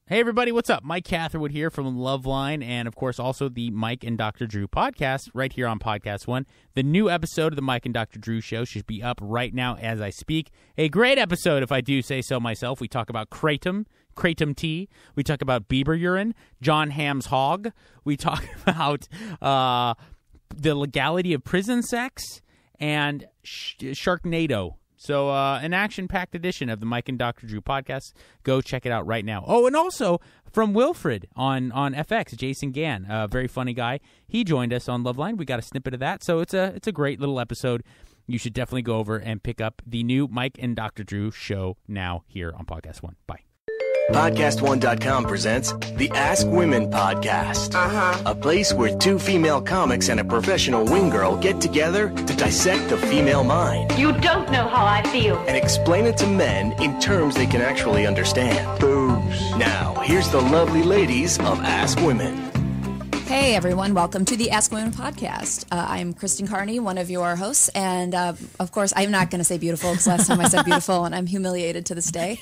Hey everybody, what's up? Mike Catherwood here from Loveline, and of course also the Mike and Dr. Drew podcast right here on Podcast One. The new episode of the Mike and Dr. Drew show should be up right now as I speak. A great episode, if I do say so myself. We talk about kratom tea. We talk about Bieber urine, John Hamm's hog. We talk about the legality of prison sex and Sharknado. So an action-packed edition of the Mike and Dr. Drew podcast. Go check it out right now. Oh, and also from Wilfred on FX, Jason Gann, a very funny guy. He joined us on Loveline. We got a snippet of that. So it's a great little episode. You should definitely go over and pick up the new Mike and Dr. Drew show now here on Podcast One. Bye. PodcastOne.com presents the Ask Women podcast. A place where two female comics and a professional wing girl get together to dissect the female mind. You don't know how I feel. And explain it to men in terms they can actually understand. Boobs. Now, here's the lovely ladies of Ask Women. Hey everyone, welcome to the Ask Women podcast. I'm Kristen Carney, one of your hosts, and of course I'm not going to say beautiful because last time I said beautiful and I'm humiliated to this day.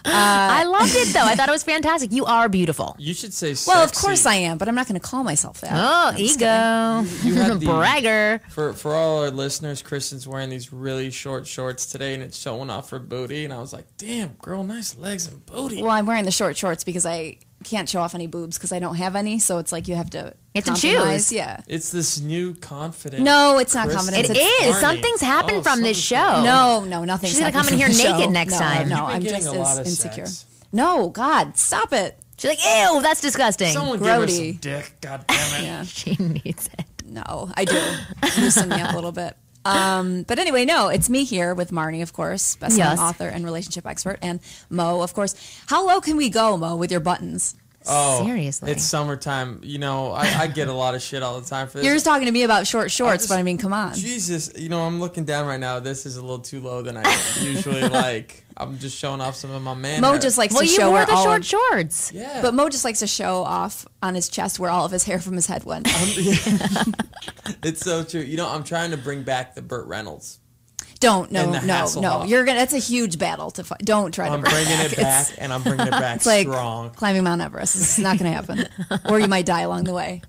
I loved it though. I thought it was fantastic. You are beautiful. You should say sexy. Well, of course I am, but I'm not going to call myself that. Oh, ego. You had Bragger. For all our listeners, Kristen's wearing these really short shorts today and it's showing off her booty, and I was like, damn, girl, nice legs and booty. Well, I'm wearing the short shorts because I can't show off any boobs because I don't have any, so it's like you have to choose. Yeah. It's this new confident. No, it's not Kristen confidence. It is. Carney. Something's happened from this show. No, nothing's She's gonna happened come in from here the naked show. next time. No, You've been I'm getting just a lot as of insecure. sex. No, God, stop it. She's like, ew, that's disgusting. Someone give her some Grody. dick, god damn it. Yeah. She needs it. No, I do. Loosen me up a little bit. But anyway, no, it's me here with Marni, of course, best-selling Yes. author and relationship expert, and Mo, of course. How low can we go, Mo, with your buttons? Oh, Seriously. It's summertime. You know, I get a lot of shit all the time for this. You're just talking to me about short shorts, but I mean, come on. Jesus, you know, I'm looking down right now. This is a little too low than I usually like. I'm just showing off some of my man Mo hair. just likes Well, to you show wore where the all short of, shorts. Yeah. but Mo just likes to show off on his chest where all of his hair from his head went. It's so true. You know, I'm trying to bring back the Burt Reynolds. Don't, no, And the no, no. Hasselhoff. You're gonna. That's a huge battle to fight. Don't try to I'm bring bringing it it back. back, and I'm bringing it back It's like strong. climbing Mount Everest. It's not gonna happen, or you might die along the way.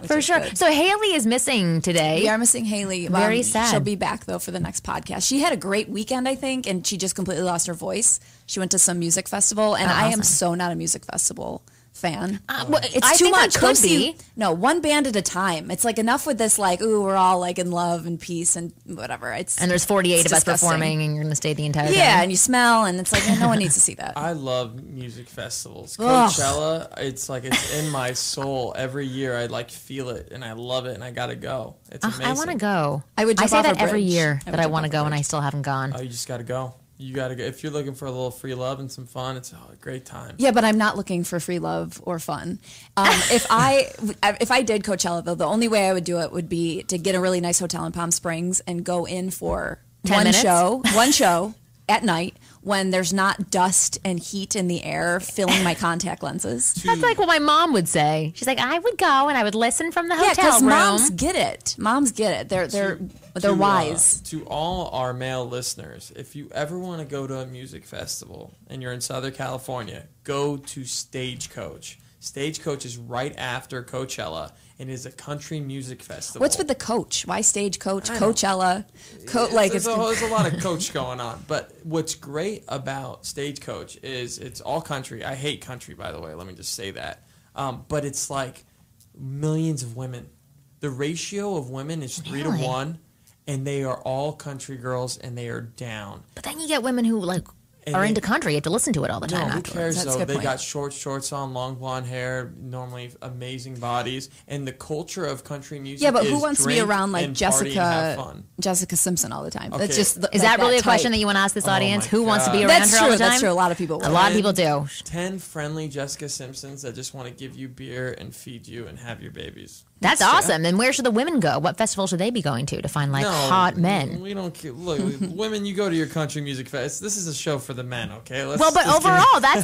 For sure. good. So Haley is missing today. We are missing Haley. Very sad. She'll be back, though, for the next podcast. She had a great weekend, I think, and she just completely lost her voice. She went to some music festival, and I am awesome. so not a music festival fan. Well, It's I too think much. that Go could see- be. No, one band at a time. It's like enough with this, like, ooh, we're all like in love and peace and whatever. It's And there's 48 it's of us disgusting. performing, and you're going to stay the entire time. Yeah, and you smell, and it's like no one needs to see that. I love music festivals. Ugh. Coachella, it's like it's in my soul. Every year I like feel it, and I love it, and I gotta go. It's amazing. I want to go. I would jump say off that a every bridge. year I would that I jump want to off a go, and I bridge. still haven't gone. Oh, you just gotta go. You gotta go. If you're looking for a little free love and some fun, it's a great time. Yeah, but I'm not looking for free love or fun. If I did Coachella, though, the only way I would do it would be to get a really nice hotel in Palm Springs and go in for 10 one minutes? show at night when there's not dust and heat in the air filling my contact lenses. That's like what my mom would say. She's like, I would go and I would listen from the Yeah, hotel because room. moms get it. Moms get it. They're wise. To all our male listeners, if you ever want to go to a music festival and you're in Southern California, go to Stagecoach. Stagecoach is right after Coachella and is a country music festival. What's with the coach? Why Stagecoach? I don't- Coachella? There's a lot of coach going on. But what's great about Stagecoach is it's all country. I hate country, by the way. Let me just say that. But it's like millions of women. The ratio of women is 3 to Really? 1, and they are all country girls, and they are down. But then you get women who like And are they- into country. You have to listen to it all the No, time who afterwards. cares That's a though? good They point. got short shorts on, long blonde hair, normally amazing bodies, and the culture of country music. Yeah, but is who wants to be drink around like and party and have Jessica fun. Jessica Simpson all the time? Okay. That's just Is that really a question type. that you want to ask this Oh audience? my Who wants to be God. around That's her all true. the time? That's true. A lot of people. A would. lot of people do. 10 friendly Jessica Simpsons that just want to give you beer and feed you and have your babies. That's awesome. And where should the women go? What festival should they be going to find hot men? We don't look. Women, you go to your country music fest. This is a show for the men, okay? But overall, that's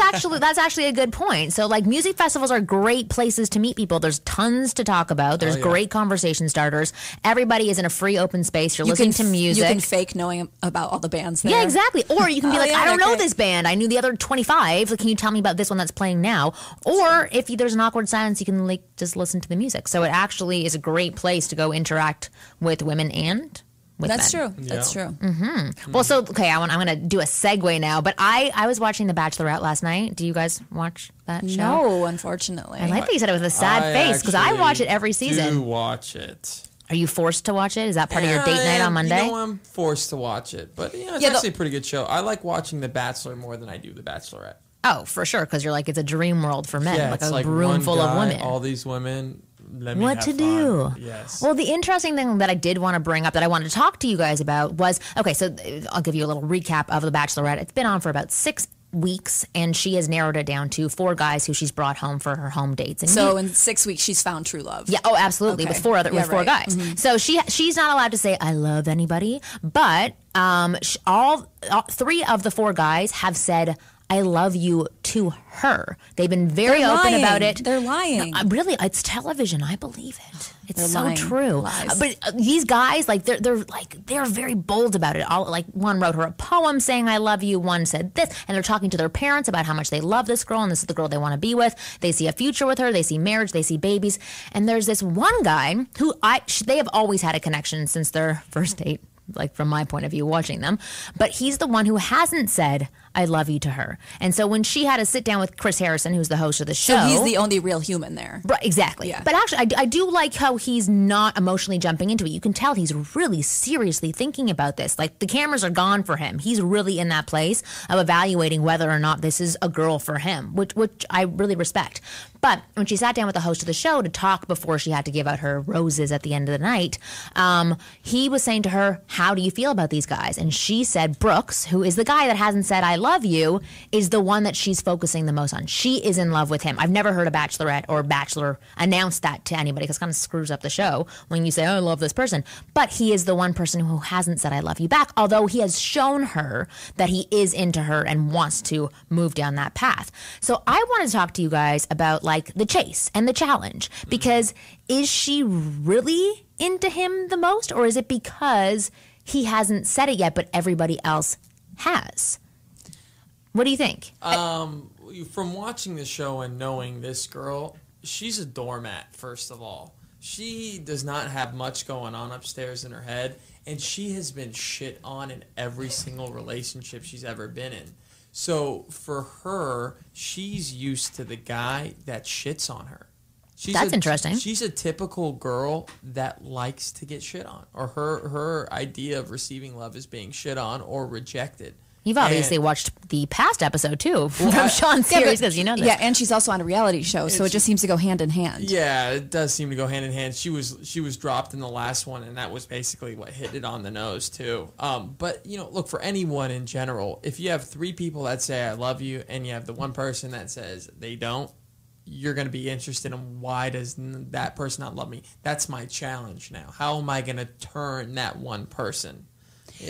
actually a good point. So like music festivals are great places to meet people. There's tons to talk about. There's great conversation starters. Everybody is in a free open space. You're listening to music. You can fake knowing about all the bands there. Yeah, exactly. Or you can be I don't know this band. I knew the other 25. Can you tell me about this one that's playing now? Or if there's an awkward silence, you can just listen to the music. So it actually is a great place to go interact with women and with That's men. true. That's true. Mm-hmm. Well, so okay, I'm going to do a segue now. But I was watching The Bachelorette last night. Do you guys watch that show? No, unfortunately. I like that you said it with a sad face because I watch it every season. Do watch it. Are you forced to watch it? Is that part of your date night on Monday? I'm forced to watch it, but it's actually a pretty good show. I like watching The Bachelor more than I do The Bachelorette. Oh, for sure, because you're it's a dream world for men, Yeah, like it's a room full of women. All these women. What to do? Yes. Well, the interesting thing that I did want to bring up that I wanted to talk to you guys about was, okay, so I'll give you a little recap of The Bachelorette. It's been on for about 6 weeks, and she has narrowed it down to 4 guys who she's brought home for her home dates. And so in 6 weeks, she's found true love. Yeah, oh, absolutely, Okay. with 4 guys. Mm-hmm. So she's not allowed to say I love anybody, but all 3 of the 4 guys have said I love you to her. They've been very open about it. They're lying. No, really, it's television. I believe it. It's They're so lying. true. Lies. But these guys, they're very bold about it. One wrote her a poem saying "I love you." One said this, and they're talking to their parents about how much they love this girl, and this is the girl they want to be with. They see a future with her. They see marriage. They see babies. And there's this one guy who they have always had a connection since their first date. From my point of view, watching them. But he's the one who hasn't said, I love you to her. And so when she had a sit down with Chris Harrison, who's the host of the show. So he's the only real human there. Right, exactly. Yeah. But actually, I do like how he's not emotionally jumping into it. You can tell he's really seriously thinking about this. The cameras are gone for him. He's really in that place of evaluating whether or not this is a girl for him, which I really respect. But when she sat down with the host of the show to talk before she had to give out her roses at the end of the night, he was saying to her, how do you feel about these guys? And she said Brooks, who is the guy that hasn't said I love you, is the one that she's focusing the most on. She is in love with him. I've never heard a bachelorette or bachelor announce that to anybody because it kind of screws up the show when you say, oh, I love this person. But he is the one person who hasn't said I love you back, although he has shown her that he is into her and wants to move down that path. So I want to talk to you guys about the chase and the challenge, because is she really into him the most, or is it because he hasn't said it yet but everybody else has? What do you think? From watching the show and knowing this girl, she's a doormat, first of all. She does not have much going on upstairs in her head, and she has been shit on in every single relationship she's ever been in. So for her, she's used to the guy that shits on her. That's interesting. She's a typical girl that likes to get shit on, or her idea of receiving love is being shit on or rejected. You've obviously watched the past episode, too, from Sean's series, because you know this. Yeah, and she's also on a reality show, so it just seems to go hand in hand. Yeah, it does seem to go hand in hand. She was dropped in the last one, and that was basically what hit it on the nose, too. But, look, for anyone in general, if you have 3 people that say, I love you, and you have the one person that says they don't, you're going to be interested in why does that person not love me? That's my challenge now. How am I going to turn that one person?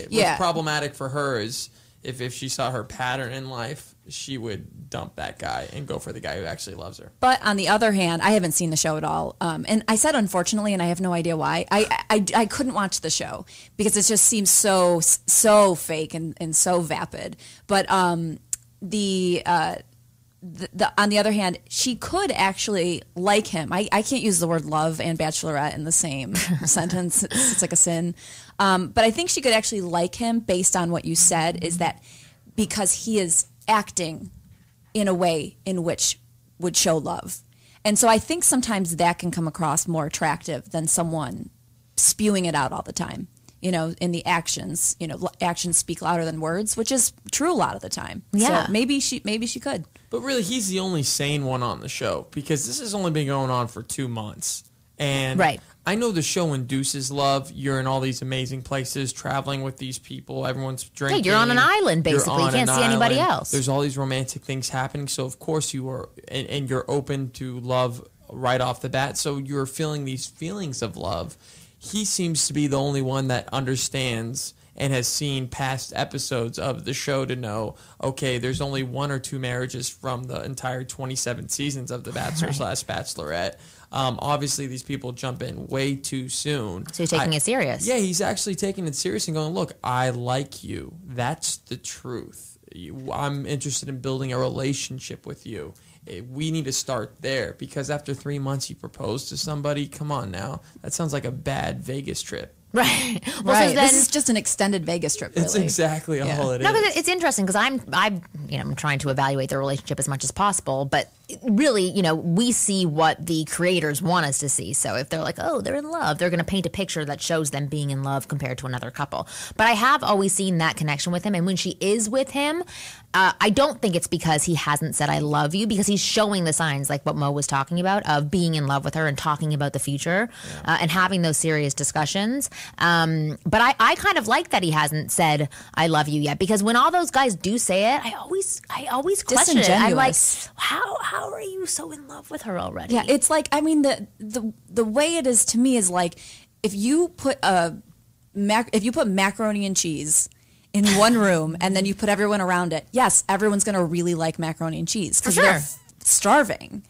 What's problematic for her is if she saw her pattern in life, she would dump that guy and go for the guy who actually loves her. But on the other hand, I haven't seen the show at all. And I said unfortunately, and I have no idea why. I couldn't watch the show because it just seems so fake and so vapid. But on the other hand, she could actually like him. I can't use the word love and bachelorette in the same sentence. It's like a sin. But I think she could actually like him based on what you said, is that because he is acting in a way in which would show love. And so I think sometimes that can come across more attractive than someone spewing it out all the time. In the actions, actions speak louder than words, which is true a lot of the time. Yeah. So maybe she could. But really, he's the only sane one on the show because this has only been going on for 2 months. And right. I know the show induces love. You're in all these amazing places, traveling with these people. Everyone's drinking. Yeah, you're on an island, basically. You can't see anybody else. There's all these romantic things happening. So, of course, you are, and you're open to love right off the bat. So you're feeling these feelings of love. He seems to be the only one that understands and has seen past episodes of the show to know, okay, there's only 1 or 2 marriages from the entire 27 seasons of The Bachelor / Bachelorette. Obviously, these people jump in way too soon. So he's taking it serious. Yeah, he's actually taking it serious and going, look, I like you. That's the truth. I'm interested in building a relationship with you. We need to start there, because after 3 months you propose to somebody. Come on now. That sounds like a bad Vegas trip. Right. Well, right. So then, this is just an extended Vegas trip, really. It's exactly all it is. No, because it's interesting, because I'm trying to evaluate their relationship as much as possible, but really, we see what the creators want us to see. So if they're like, oh, they're in love, they're going to paint a picture that shows them being in love compared to another couple. But I have always seen that connection with him, and when she is with him, I don't think it's because he hasn't said I love you, because he's showing the signs, like what Mo was talking about, of being in love with her and talking about the future and having those serious discussions. But I kind of like that he hasn't said I love you yet, because when all those guys do say it, I always question it. I'm like, how are you so in love with her already? Yeah, it's like, I mean, the way it is to me is like, if you put macaroni and cheese in one room and then you put everyone around it, yes, everyone's going to really like macaroni and cheese because they're starving.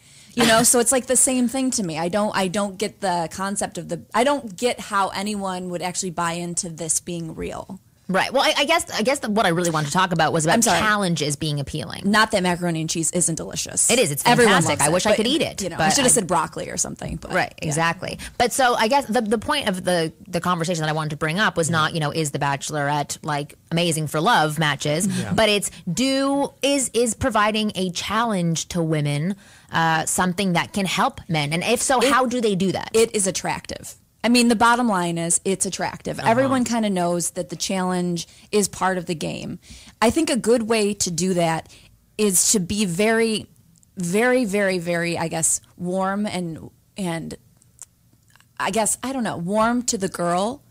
So it's like the same thing to me. I don't get the concept of I don't get how anyone would actually buy into this being real. Right. Well, I guess what I really wanted to talk about was about challenges being appealing. Not that macaroni and cheese isn't delicious. It is. It's fantastic. I wish I could eat it. I should have said broccoli or something. But, right. Exactly. But so I guess the point of the conversation that I wanted to bring up was not, is The Bachelorette like amazing for love matches, but it's is providing a challenge to women something that can help men, and if so, how do they do that? It is attractive. I mean, the bottom line is it's attractive. Everyone kind of knows that the challenge is part of the game. I think a good way to do that is to be very, very, very, very, I guess, warm and I guess, I don't know, warm to the girl,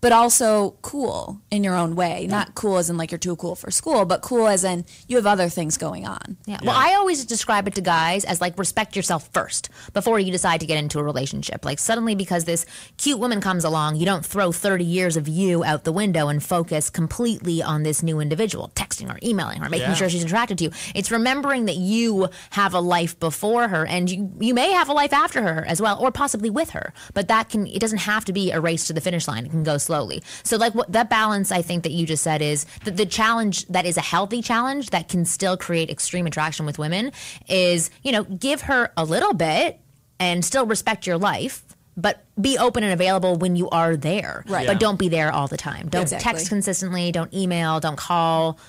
but also cool in your own way. Not cool as in like you're too cool for school, but cool as in you have other things going on. Yeah. Well, I always describe it to guys as like respect yourself first before you decide to get into a relationship. Like suddenly because this cute woman comes along, you don't throw 30 years of you out the window and focus completely on this new individual, texting her, emailing her, making sure she's attracted to you. It's remembering that you have a life before her, and you may have a life after her as well, or possibly with her. But it doesn't have to be a race to the finish line. It can go slowly. So like that balance I think that you just said is the challenge that is a healthy challenge that can still create extreme attraction with women is, give her a little bit and still respect your life, but be open and available when you are there. Right. But don't be there all the time. Don't text consistently, don't email, don't call.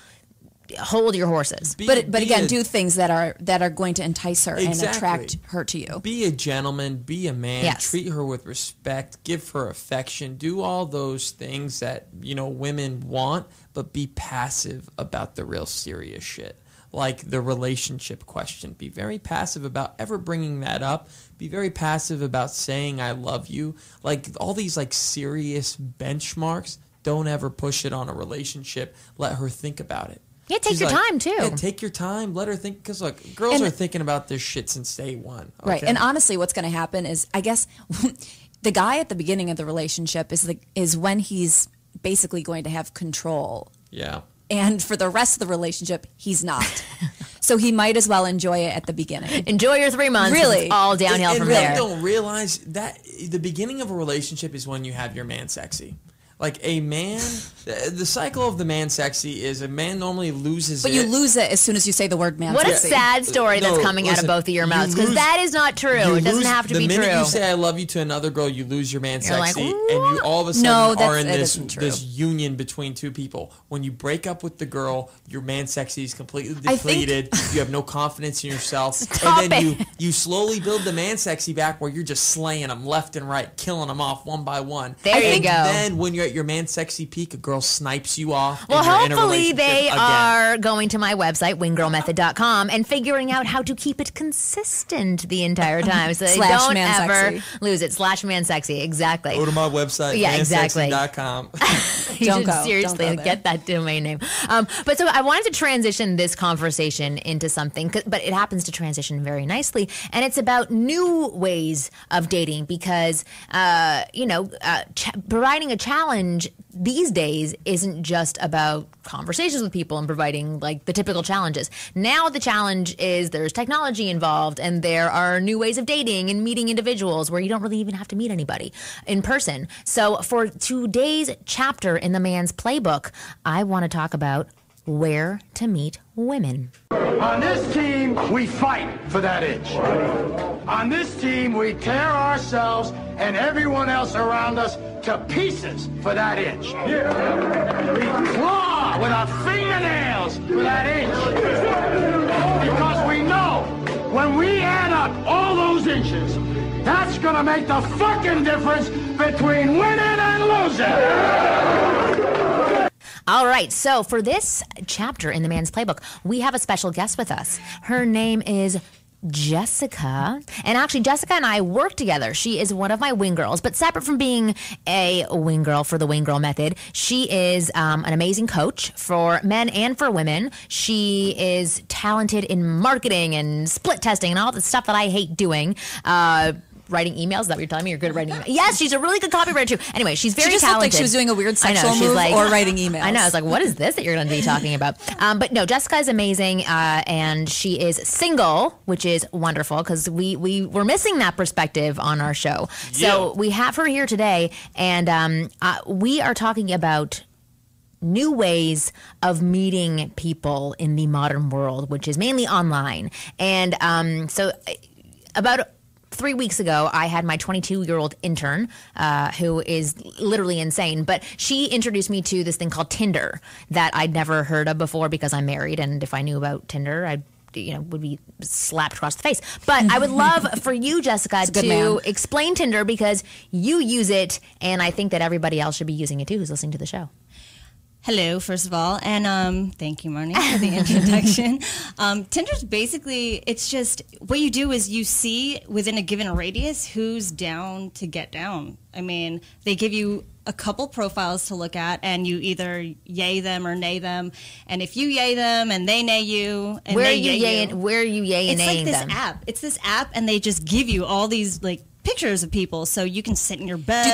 Hold your horses. But again, do things that are going to entice her and attract her to you. Be a gentleman, be a man, treat her with respect, give her affection, do all those things that, women want, but be passive about the real serious shit. Like the relationship question. Be very passive about ever bringing that up. Be very passive about saying I love you. Like all these like serious benchmarks, don't ever push it on a relationship. Let her think about it. Yeah, take your time, too. Yeah, take your time. Let her think. Because, look, girls are thinking about this shit since day one. Okay? Right. And honestly, what's going to happen is, I guess, the guy at the beginning of the relationship is when he's basically going to have control. Yeah. And for the rest of the relationship, he's not. So he might as well enjoy it at the beginning. Enjoy your 3 months. Really. It's all downhill from there. And don't realize that the beginning of a relationship is when you have your man sexy. Like a man, the cycle of the man sexy is a man normally loses But you lose it as soon as you say the word man What sexy. a sad story that's coming out of both of your mouths, because that is not true. It doesn't have to be true. The minute you say I love you to another girl, you lose your man sexy, and you all of a sudden are in this union between two people. When you break up with the girl, your man sexy is completely depleted. You have no confidence in yourself. And then you slowly build the man sexy back where you're just slaying them left and right, killing them off one by one. There you go. Then when you're at at your man sexy peak, a girl snipes you off. Well, and you're in a hopefully relationship they again. are going to my website, winggirlmethod.com, and figuring out how to keep it consistent the entire time so they don't ever lose it. /mansexy, exactly. Go to my website, mansexy.com. You should seriously get that domain name. But so I wanted to transition this conversation into something, but it happens to transition very nicely, and it's about new ways of dating because, providing a challenge these days isn't just about conversations with people and providing like the typical challenges. Now the challenge is there's technology involved and there are new ways of dating and meeting individuals where you don't really even have to meet anybody in person. So for today's chapter in the man's playbook, I want to talk about where to meet women. On this team, we fight for that inch. On this team, we tear ourselves and everyone else around us to pieces for that inch. We claw with our fingernails for that inch. Because we know when we add up all those inches, that's gonna make the fucking difference between winning and losing. All right, so for this chapter in the man's playbook, we have a special guest with us. Her name is Jessica. And actually, Jessica and I work together. She is one of my wing girls, but separate from being a wing girl for the Wing Girl Method, she is an amazing coach for men and for women. She is talented in marketing and split testing and all the stuff that I hate doing. Writing emails? Is that what you're telling me? You're good at writing emails. Yes, she's a really good copywriter too. Anyway, she's very talented. She just talented. looked like she was doing a weird sexual move or writing emails. I know. I was like, what is this that you're going to be talking about? But no, Jessica is amazing, and she is single, which is wonderful because we were missing that perspective on our show. So we have her here today, and we are talking about new ways of meeting people in the modern world, which is mainly online. And so about 3 weeks ago, I had my 22-year-old intern, who is literally insane, but she introduced me to this thing called Tinder that I'd never heard of before because I'm married, and if I knew about Tinder, I'd would be slapped across the face. But I would love for you, Jessica, to explain Tinder because you use it, and I think that everybody else should be using it too who's listening to the show. Hello, first of all, and thank you, Marni, for the introduction. Tinder's basically, it's just, what you do is you see within a given radius who's down to get down. I mean, they give you a couple profiles to look at, and you either yay them or nay them. And if you yay them and they nay you, and where they are you yay yay where are you yay and naying them? It's this app, and they just give you all these like pictures of people, so you can sit in your bed.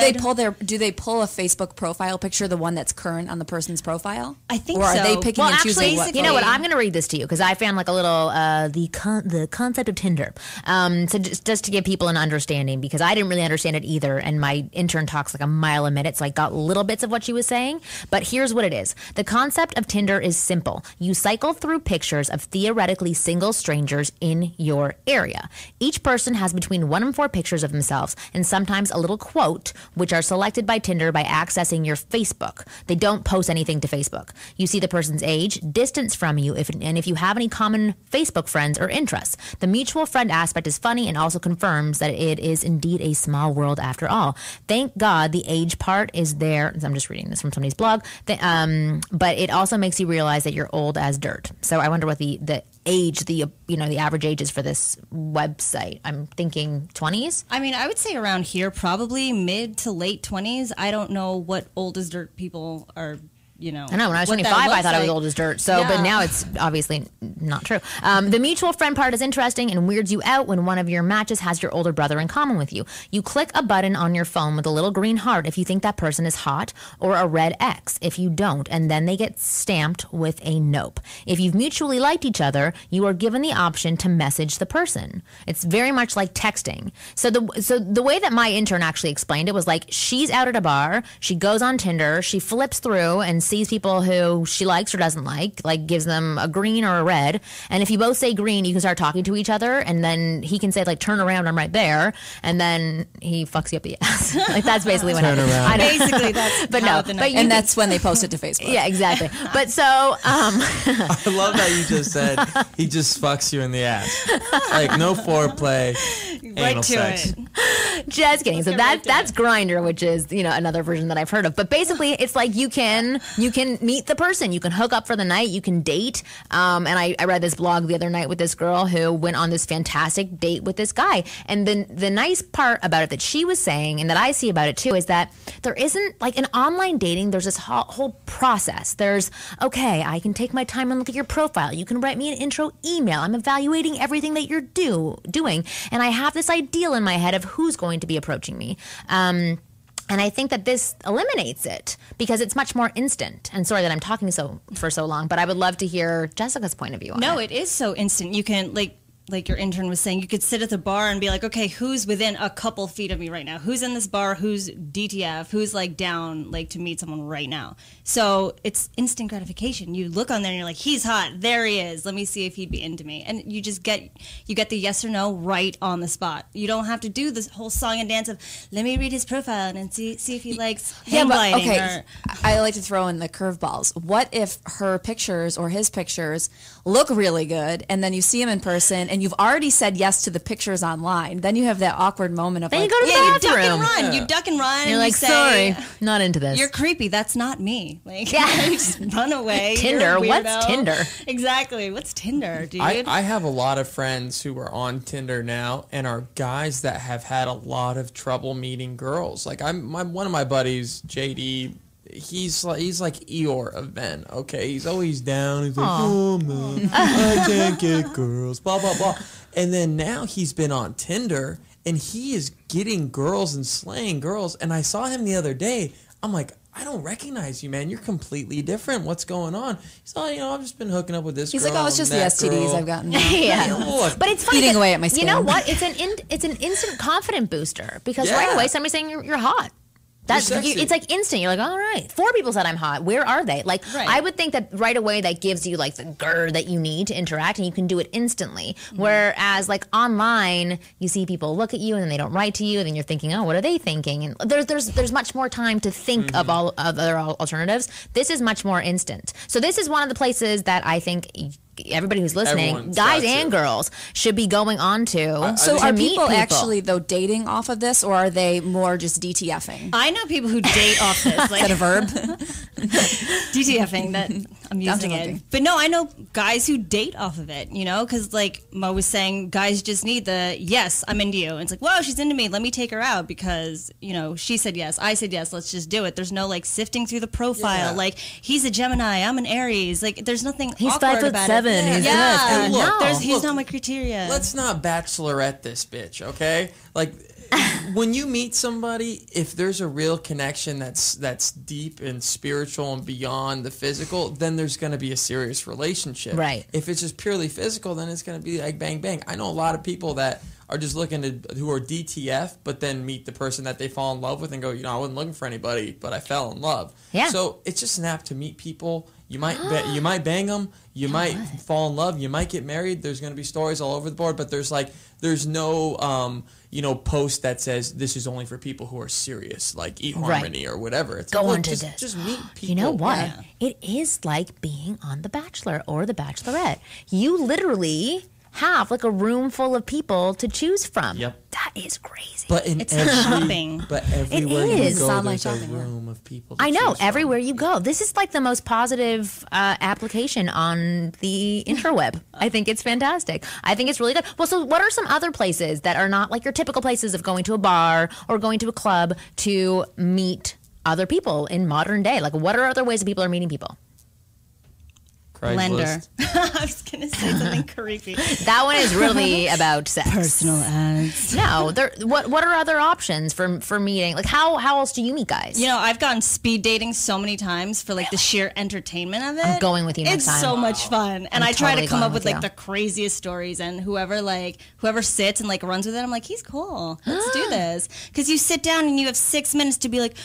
Do they pull a Facebook profile picture, the one that's current on the person's profile? I think so. Or are they picking and choosing? What you know what? I'm going to read this to you because I found like a little the concept of Tinder. So just to give people an understanding, because I didn't really understand it either, and my intern talks like a mile a minute, so I got little bits of what she was saying. But here's what it is: the concept of Tinder is simple. You cycle through pictures of theoretically single strangers in your area. Each person has between 1 and 4 pictures of themselves, and sometimes a little quote, which are selected by Tinder by accessing your Facebook. They don't post anything to Facebook. You see the person's age, distance from you, and if you have any common Facebook friends or interests. The mutual friend aspect is funny and also confirms that it is indeed a small world after all. Thank God the age part is there. I'm just reading this from somebody's blog. But it also makes you realize that you're old as dirt. So I wonder what the age, the average age is for this website. I'm thinking 20s. I mean, I would say around here, probably mid to late 20s. I don't know what old as dirt people are. I know when I was 25, I thought I was old as dirt. So, yeah. But now it's obviously not true. The mutual friend part is interesting and weirds you out when one of your matches has your older brother in common with you. You click a button on your phone with a little green heart if you think that person is hot, or a red X if you don't, and then they get stamped with a nope. If you've mutually liked each other, you are given the option to message the person. It's very much like texting. So the way that my intern actually explained it was like, she's out at a bar, she goes on Tinder, she flips through and sees people who she likes or doesn't like gives them a green or a red, and if you both say green, you can start talking to each other, and then he can say like, turn around, I'm right there, and then he fucks you up the ass. Like that's basically what happens. I know. Basically that's but no, but and that's when they post it to Facebook. Yeah, exactly. But so I love that you just said he just fucks you in the ass. Like no foreplay, right anal to sex. it. Just kidding. So that's Grindr, which is, another version that I've heard of. But basically, it's like you can meet the person, you can hook up for the night, you can date. And I read this blog the other night with this girl who went on this fantastic date with this guy. And the nice part about it that she was saying, and that I see about it too, is that there isn't, like, in online dating, there's this whole process. There's, okay, I can take my time and look at your profile. You can write me an intro email. I'm evaluating everything that you're doing. And I have this ideal in my head of who's going to be approaching me. And I think that this eliminates it because it's much more instant. And sorry that I'm talking for so long, but I would love to hear Jessica's point of view on it. No, it is so instant. You can, like your intern was saying, you could sit at the bar and be like, okay, who's within a couple feet of me right now? Who's in this bar? Who's DTF? Who's down to meet someone right now? So it's instant gratification. You look on there and you're like, he's hot. There he is. Let me see if he'd be into me. And you just get the yes or no right on the spot. You don't have to do this whole song and dance of, let me read his profile and see if he likes hang gliding. Okay, I like to throw in the curveballs. What if her pictures or his pictures look really good, and then you see him in person, and you've already said yes to the pictures online? Then you have that awkward moment of then you go to the bathroom. You duck and run. Yeah. You duck and run. You're like, sorry, not into this. You're creepy. That's not me. You just run away. Tinder. What's Tinder? Exactly. What's Tinder, dude? I have a lot of friends who are on Tinder now and are guys that have had a lot of trouble meeting girls. Like one of my buddies, JD. He's like Eeyore of Ben, okay? He's always down. He's like, oh, man, I can't get girls, blah, blah, blah. And then now he's been on Tinder, and he is getting girls and slaying girls. And I saw him the other day. I'm like, I don't recognize you, man. You're completely different. What's going on? He's like, I've just been hooking up with this girl. He's like, it's just the STDs I've gotten. Yeah. But it's funny. Eating away at my skin. You know what? It's an instant confident booster because right away somebody's saying you're hot. It's like instant. You're like, all right. 4 people said I'm hot. Where are they? Right. I would think that right away that gives you the grr that you need to interact, and you can do it instantly. Mm-hmm. Whereas online, you see people look at you and then they don't write to you, and then you're thinking, oh, what are they thinking? And there's much more time to think of all other alternatives. This is much more instant. So this is one of the places that I think everybody who's listening, guys and girls, should be going on to. So are people actually, though, dating off of this, or are they more just DTFing? I know people who date off this. Is that a verb? DTFing, that I'm using it. But no, I know guys who date off of it, because Mo was saying guys just need the, yes, I'm into you. And it's like, whoa, she's into me. Let me take her out because, she said yes. I said yes. Let's just do it. There's no sifting through the profile. Yeah. He's a Gemini. I'm an Aries. There's nothing awkward about it. Yeah. He's not my criteria. Let's not bachelorette this bitch, okay? When you meet somebody, if there's a real connection that's deep and spiritual and beyond the physical, then there's going to be a serious relationship. Right. If it's just purely physical, then it's going to be like bang, bang. I know a lot of people that are just who are DTF, but then meet the person that they fall in love with and go, I wasn't looking for anybody, but I fell in love. Yeah. So it's just an app to meet people. You might bang them. You might fall in love. You might get married. There's going to be stories all over the board, but there's no post that says this is only for people who are serious, like eHarmony or whatever. It's go into this. Just meet people. You know what? Yeah. It is like being on The Bachelor or The Bachelorette. You literally have a room full of people to choose from. Yep. That is crazy. But shopping. But everywhere you go, there's a room of people to I know. choose everywhere from. you go. This is the most positive application on the interweb. I think it's fantastic. I think it's really good. Well, so what are some other places that are not your typical places of going to a bar or going to a club to meet other people in modern day? What are other ways that people are meeting people? Blender. I was going to say something creepy. That one is really about sex. Personal ads. No, what are other options for meeting? How else do you meet guys? I've gone speed dating so many times for the sheer entertainment of it. I'm going with you next time. It's so much fun. And I try to come up with the craziest stories, and whoever sits and runs with it, I'm like, he's cool. Let's do this. Because you sit down and you have 6 minutes to be like,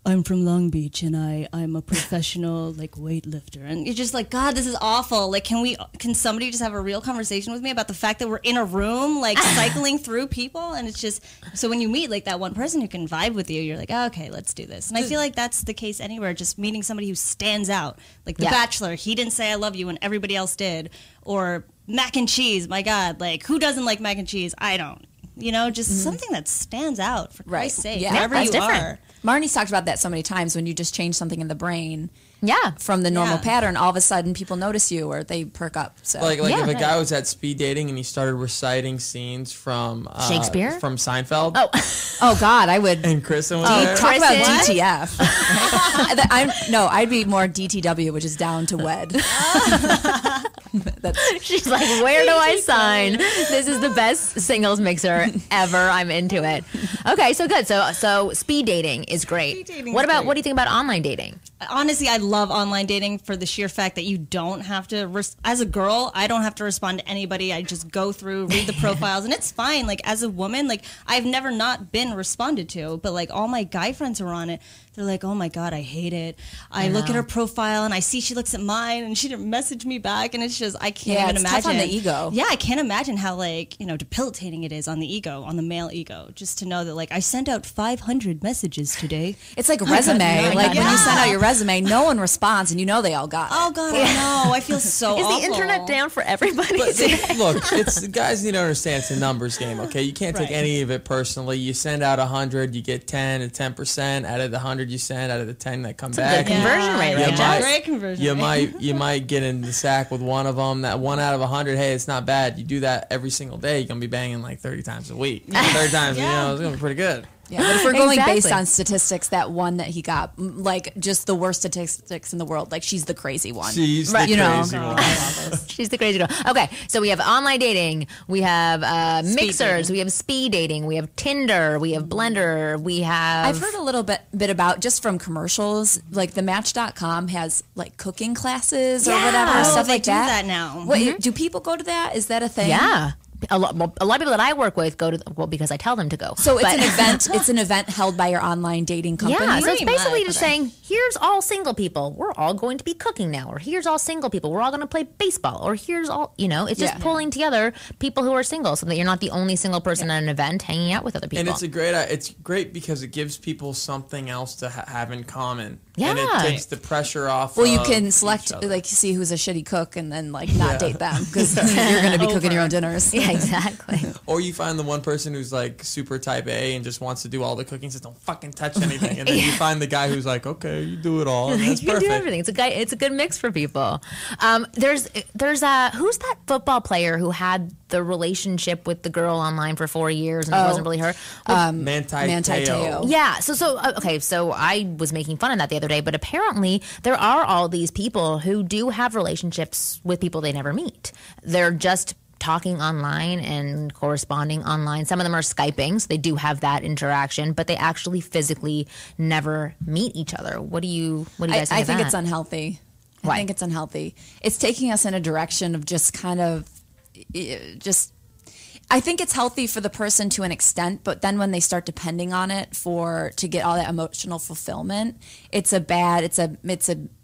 I'm from Long Beach and I'm a professional weightlifter, and you're just like, God, this is awful. Can somebody just have a real conversation with me about the fact that we're in a room cycling through people? And it's just, so when you meet that one person who can vibe with you, you're like, oh, okay, let's do this. And I feel like that's the case anywhere, just meeting somebody who stands out, The Bachelor. He didn't say I love you when everybody else did. Or mac and cheese, my God, who doesn't like mac and cheese? I don't. just something that stands out, for Christ's sake. Yeah, wherever that's you different. are. Marnie's talked about that so many times when you just change something in the brain. Yeah. From the normal pattern, all of a sudden people notice you or they perk up. So like if a guy was at speed dating and he started reciting scenes from Shakespeare, from Seinfeld. Oh God, I would. And Kristen was there. Talk about DTF. I'd be more DTW, which is down to wed. She's like, where do I sign? This is the best singles mixer ever. I'm into it. Okay, so good. So speed dating is great. What do you think about online dating? Honestly, I love online dating for the sheer fact that you don't have to, as a girl, I don't have to respond to anybody. I just go through, read the profiles, and it's fine. Like, as a woman, like, I've never not been responded to, but, like, all my guy friends who are on it, they're like, oh my God, I hate it. I look at her profile and I see she looks at mine and she didn't message me back, and it's just, I can't even imagine. Tough on the ego. Yeah, I can't imagine how, like, debilitating it is on the ego, on the male ego, just to know that, like, I sent out 500 messages today. It's like a resume. Like, when you send out your resume, no one responds, and they all got it. Oh God, I know. I feel so awful. Is the internet down for everybody? Look, guys need to understand it's a numbers game, okay? You can't take any of it personally. You send out 100, you get 10% out of the 100 you send, out of the 10 that come back. Good conversion rate, right? Great conversion rate. You might get in the sack with one of them. That 1 out of 100, hey, it's not bad. You do that every single day, you're gonna be banging like 30 times a week. 30 times, it's gonna be pretty good. Yeah, but if we're going based on statistics, that one that he got, like, just the worst statistics in the world, like, she's the crazy one. She's the crazy one. She's the crazy one. Okay, so we have online dating, we have mixers, we have speed dating, we have Tinder, we have Blender, we have... I've heard a little bit about, just from commercials, like, the Match.com has, like, cooking classes or whatever, stuff like that. They do that now. What, do people go to that? Is that a thing? Yeah. A lot of people that I work with go to because I tell them to go. So it's an event. It's an event held by your online dating company. Yeah, so it's basically just saying, here's all single people. We're all going to be cooking now, or here's all single people. We're all going to play baseball, or here's all it's just pulling together people who are single, so that you're not the only single person at an event hanging out with other people. And it's great because it gives people something else to have in common. Yeah, and it takes the pressure off. Well, you can select, like, see who's a shitty cook, and then, like, not date them because you're going to be cooking your own dinners. Yeah, exactly. Or you find the one person who's, like, super type A and just wants to do all the cooking, says don't fucking touch anything, and then you find the guy who's like, okay, you do it all, and that's you perfect. Do everything. It's a good mix for people. There's who's that football player who had the relationship with the girl online for 4 years and it wasn't really her? Manti Te'o. Yeah. So I was making fun of that the other day, but apparently there are all these people who do have relationships with people they never meet. They're just talking online and corresponding online. Some of them are Skyping, so they do have that interaction, but they actually physically never meet each other. What do you guys think of that? I think it's unhealthy. Why? I think it's unhealthy. It's taking us in a direction of just kind of I think it's healthy for the person to an extent, but then when they start depending on it to get all that emotional fulfillment, it's a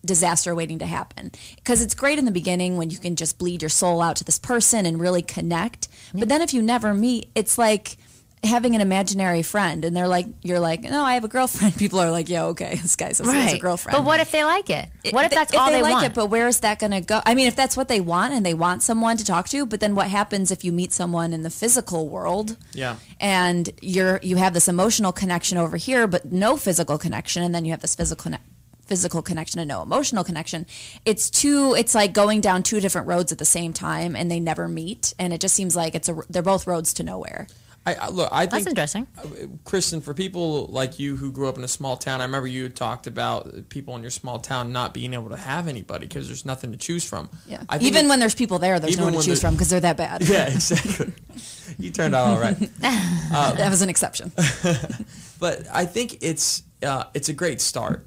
disaster waiting to happen. Because it's great in the beginning when you can just bleed your soul out to this person and really connect. Yeah. But then if you never meet, it's like having an imaginary friend, and you're like, no, I have a girlfriend. People are like, yeah, okay, this guy says he has a girlfriend. But what if they like it? What if that's all they want? It, but where is that going to go? I mean, if that's what they want and they want someone to talk to, but then what happens if you meet someone in the physical world? Yeah. And you have this emotional connection over here, but no physical connection, and then you have this physical connection and no emotional connection. It's like going down two different roads at the same time, and they never meet, and it just seems like they're both roads to nowhere. I think that's interesting. Kristen, for people like you who grew up in a small town, I remember you had talked about people in your small town not being able to have anybody because there's nothing to choose from. Yeah. Even when there's people there's no one to choose from because they're that bad. Yeah, exactly. You turned out all right. That was an exception. But I think it's a great start.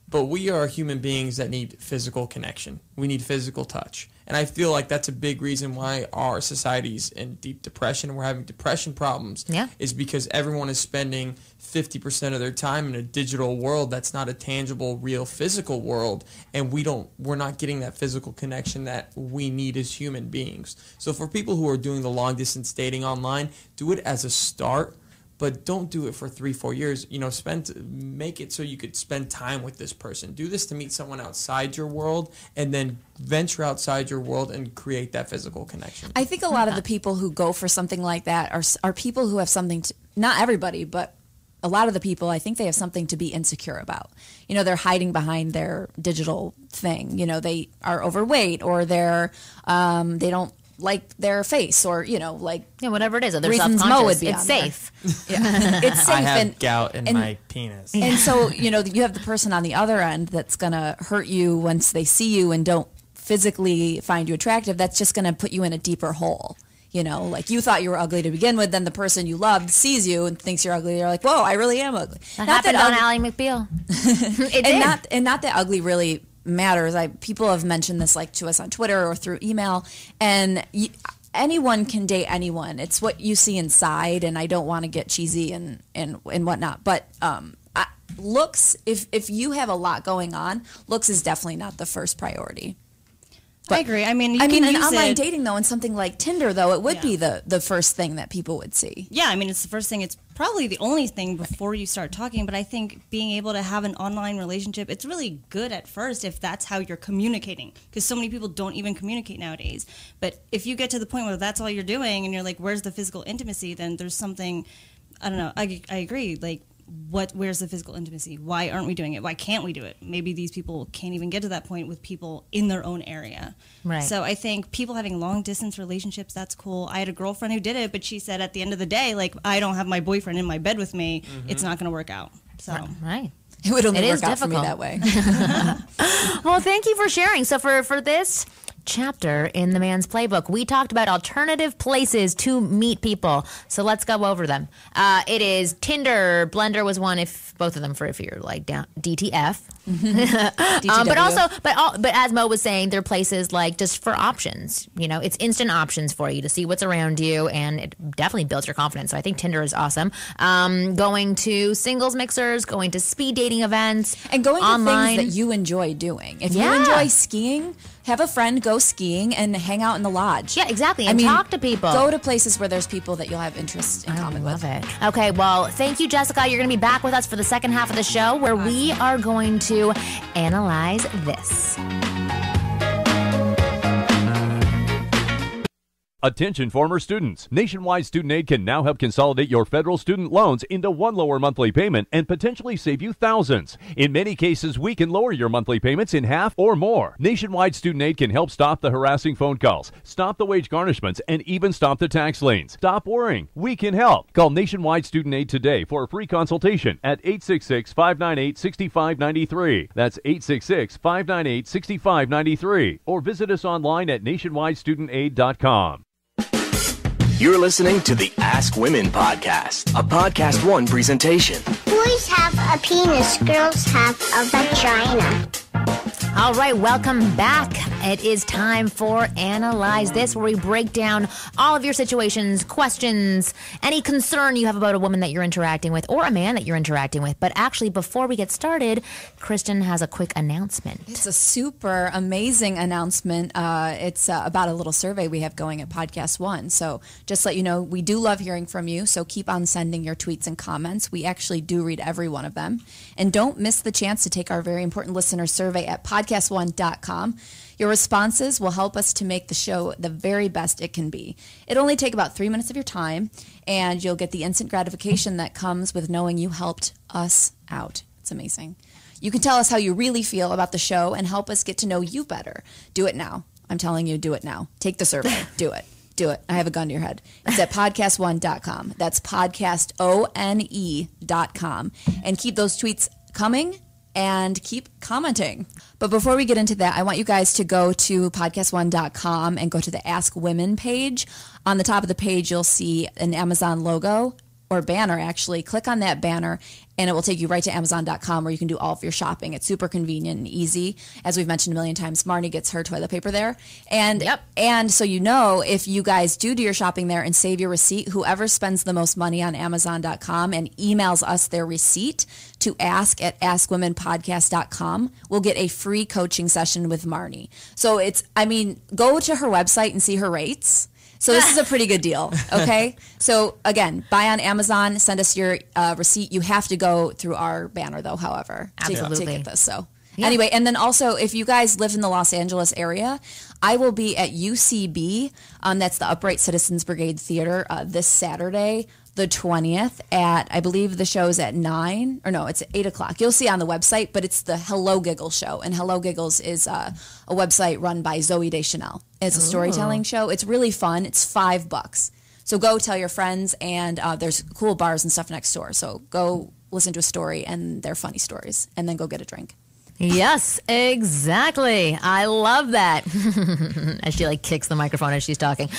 But we are human beings that need physical connection. We need physical touch. And I feel like that's a big reason why our society's in deep depression and we're having depression problems. Yeah. Is because everyone is spending 50% of their time in a digital world that's not a tangible, real physical world, and we're not getting that physical connection that we need as human beings. So for people who are doing the long distance dating online, do it as a start, but don't do it for 3-4 years. Make it so you could spend time with this person. Do this to meet someone outside your world, and then venture outside your world and create that physical connection. I think a lot of the people who go for something like that are people who have something to, not everybody, but a lot of the people, I think they have something to be insecure about. They're hiding behind their digital thing. They are overweight, or they don't like their face, or whatever it is. They're reasons self-conscious. Mo would be it's safe. It's safe. I have gout in my penis. And so you have the person on the other end that's gonna hurt you once they see you and don't physically find you attractive. That's just gonna put you in a deeper hole. Like you thought you were ugly to begin with, then the person you loved sees you and thinks you're ugly. You're like, whoa, I really am ugly. That happened on Ally McBeal. Not that ugly really matters. People have mentioned this to us on Twitter or through email, and anyone can date anyone. It's what you see inside, and I don't want to get cheesy and whatnot, but looks, if you have a lot going on, looks is definitely not the first priority. But, I agree. I mean, in online dating, though, and something like Tinder, though, it would be the first thing that people would see. Yeah, I mean, it's the first thing. It's probably the only thing before you start talking. But I think being able to have an online relationship, it's really good at first if that's how you're communicating. Because so many people don't even communicate nowadays. But if you get to the point where that's all you're doing and you're like, where's the physical intimacy, then there's something, I don't know, I agree, where's the physical intimacy? Why aren't we doing it? Why can't we do it? Maybe these people can't even get to that point with people in their own area. Right. So I think people having long distance relationships, that's cool. I had a girlfriend who did it, but she said at the end of the day, I don't have my boyfriend in my bed with me. Mm-hmm. It's not going to work out. So right. It would only work out for me that way. Well, thank you for sharing. So for this chapter in the man's playbook, we talked about alternative places to meet people. So let's go over them. It is Tinder. Blender was one, if both of them if you're down DTF. But as Mo was saying, there are places just for options. It's instant options for you to see what's around you, and it definitely builds your confidence. So I think Tinder is awesome. Going to singles mixers, going to speed dating events, and going online. to things that you enjoy doing. If you enjoy skiing, have a friend go skiing and hang out in the lodge. Yeah, exactly. And talk to people. Go to places where there's people that you'll have interest in common with. I love it. Okay, well, thank you, Jessica. You're going to be back with us for the second half of the show, where we are going to analyze this. Attention former students. Nationwide Student Aid can now help consolidate your federal student loans into one lower monthly payment and potentially save you thousands. In many cases, we can lower your monthly payments in half or more. Nationwide Student Aid can help stop the harassing phone calls, stop the wage garnishments, and even stop the tax liens. Stop worrying. We can help. Call Nationwide Student Aid today for a free consultation at 866-598-6593. That's 866-598-6593. Or visit us online at nationwidestudentaid.com. You're listening to the Ask Women podcast, a Podcast One presentation. Boys have a penis, girls have a vagina. All right, welcome back. It is time for Analyze This, where we break down all of your situations, questions, any concern you have about a woman that you're interacting with or a man that you're interacting with. But actually, before we get started, Kristen has a quick announcement. It's a super amazing announcement. It's about a little survey we have going at Podcast One. So just to let you know, we do love hearing from you. So keep on sending your tweets and comments. We actually do read every one of them. And don't miss the chance to take our very important listener survey at podcast1.com. Your responses will help us to make the show the very best it can be. It'll only take about 3 minutes of your time, and you'll get the instant gratification that comes with knowing you helped us out. It's amazing. You can tell us how you really feel about the show and help us get to know you better. Do it now. I'm telling you, do it now. Take the survey. Do it. Do it. I have a gun to your head. It's at podcast1.com. That's podcastone.com. And keep those tweets coming and keep commenting. But before we get into that, I want you guys to go to podcastone.com and go to the Ask Women page. On the top of the page, you'll see an Amazon logo or banner, actually. Click on that banner, and it will take you right to Amazon.com where you can do all of your shopping. It's super convenient and easy. As we've mentioned a million times, Marni gets her toilet paper there. And and so if you guys do your shopping there and save your receipt, whoever spends the most money on Amazon.com and emails us their receipt to ask@askwomenpodcast.com will get a free coaching session with Marni. So go to her website and see her rates. So this is a pretty good deal, okay? So again, buy on Amazon, send us your receipt. You have to go through our banner though, however, to get this. So anyway, and then also if you guys live in the Los Angeles area, I will be at UCB, that's the Upright Citizens Brigade Theater, this Saturday, the 20th at, I believe the show's at 9, or no, it's at 8 o'clock. You'll see on the website, but it's the Hello Giggles show. And Hello Giggles is a website run by Zoe Deschanel. It's a storytelling show. It's really fun. It's $5. So go tell your friends, and there's cool bars and stuff next door. So go listen to a story, and they're funny stories, and then go get a drink. Yes, exactly. I love that. As she like kicks the microphone as she's talking.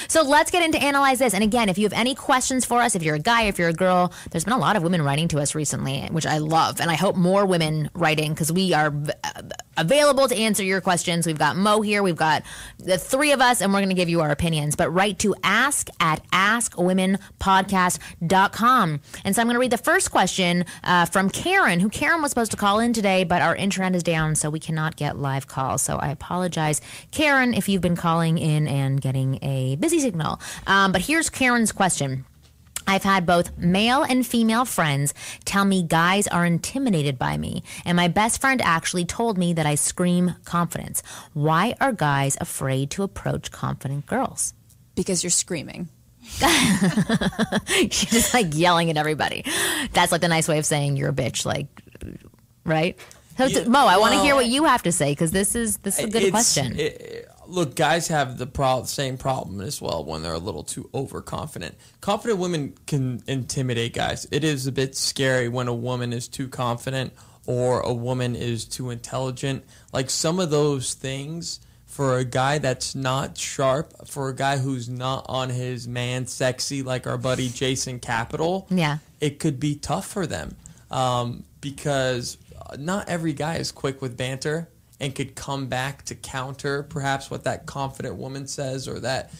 So let's get into Analyze This. And again, if you have any questions for us, if you're a guy, if you're a girl, there's been a lot of women writing to us recently, which I love. And I hope more women writing, because we are available to answer your questions. We've got Mo here. We've got the three of us, and we're going to give you our opinions. But write to ask@askwomenpodcast.com. And so I'm going to read the first question from Karen, who Karen was supposed to call in today, but our internet is down, so we cannot get live calls. So I apologize, Karen, if you've been calling in and getting a busy signal. But here's Karen's question. I've had both male and female friends tell me guys are intimidated by me, and my best friend actually told me that I scream confidence. Why are guys afraid to approach confident girls? Because you're screaming. She's just like yelling at everybody. That's like the nice way of saying you're a bitch, like, right? So, Mo, I want to hear what you have to say, because this is a good question. Look, guys have the same problem as well when they're a little too overconfident. Confident women can intimidate guys. It is a bit scary when a woman is too confident or a woman is too intelligent. Like some of those things, for a guy that's not sharp, for a guy who's not on his man sexy like our buddy Jason Capital, it could be tough for them because not every guy is quick with banter and could come back to counter perhaps what that confident woman says or that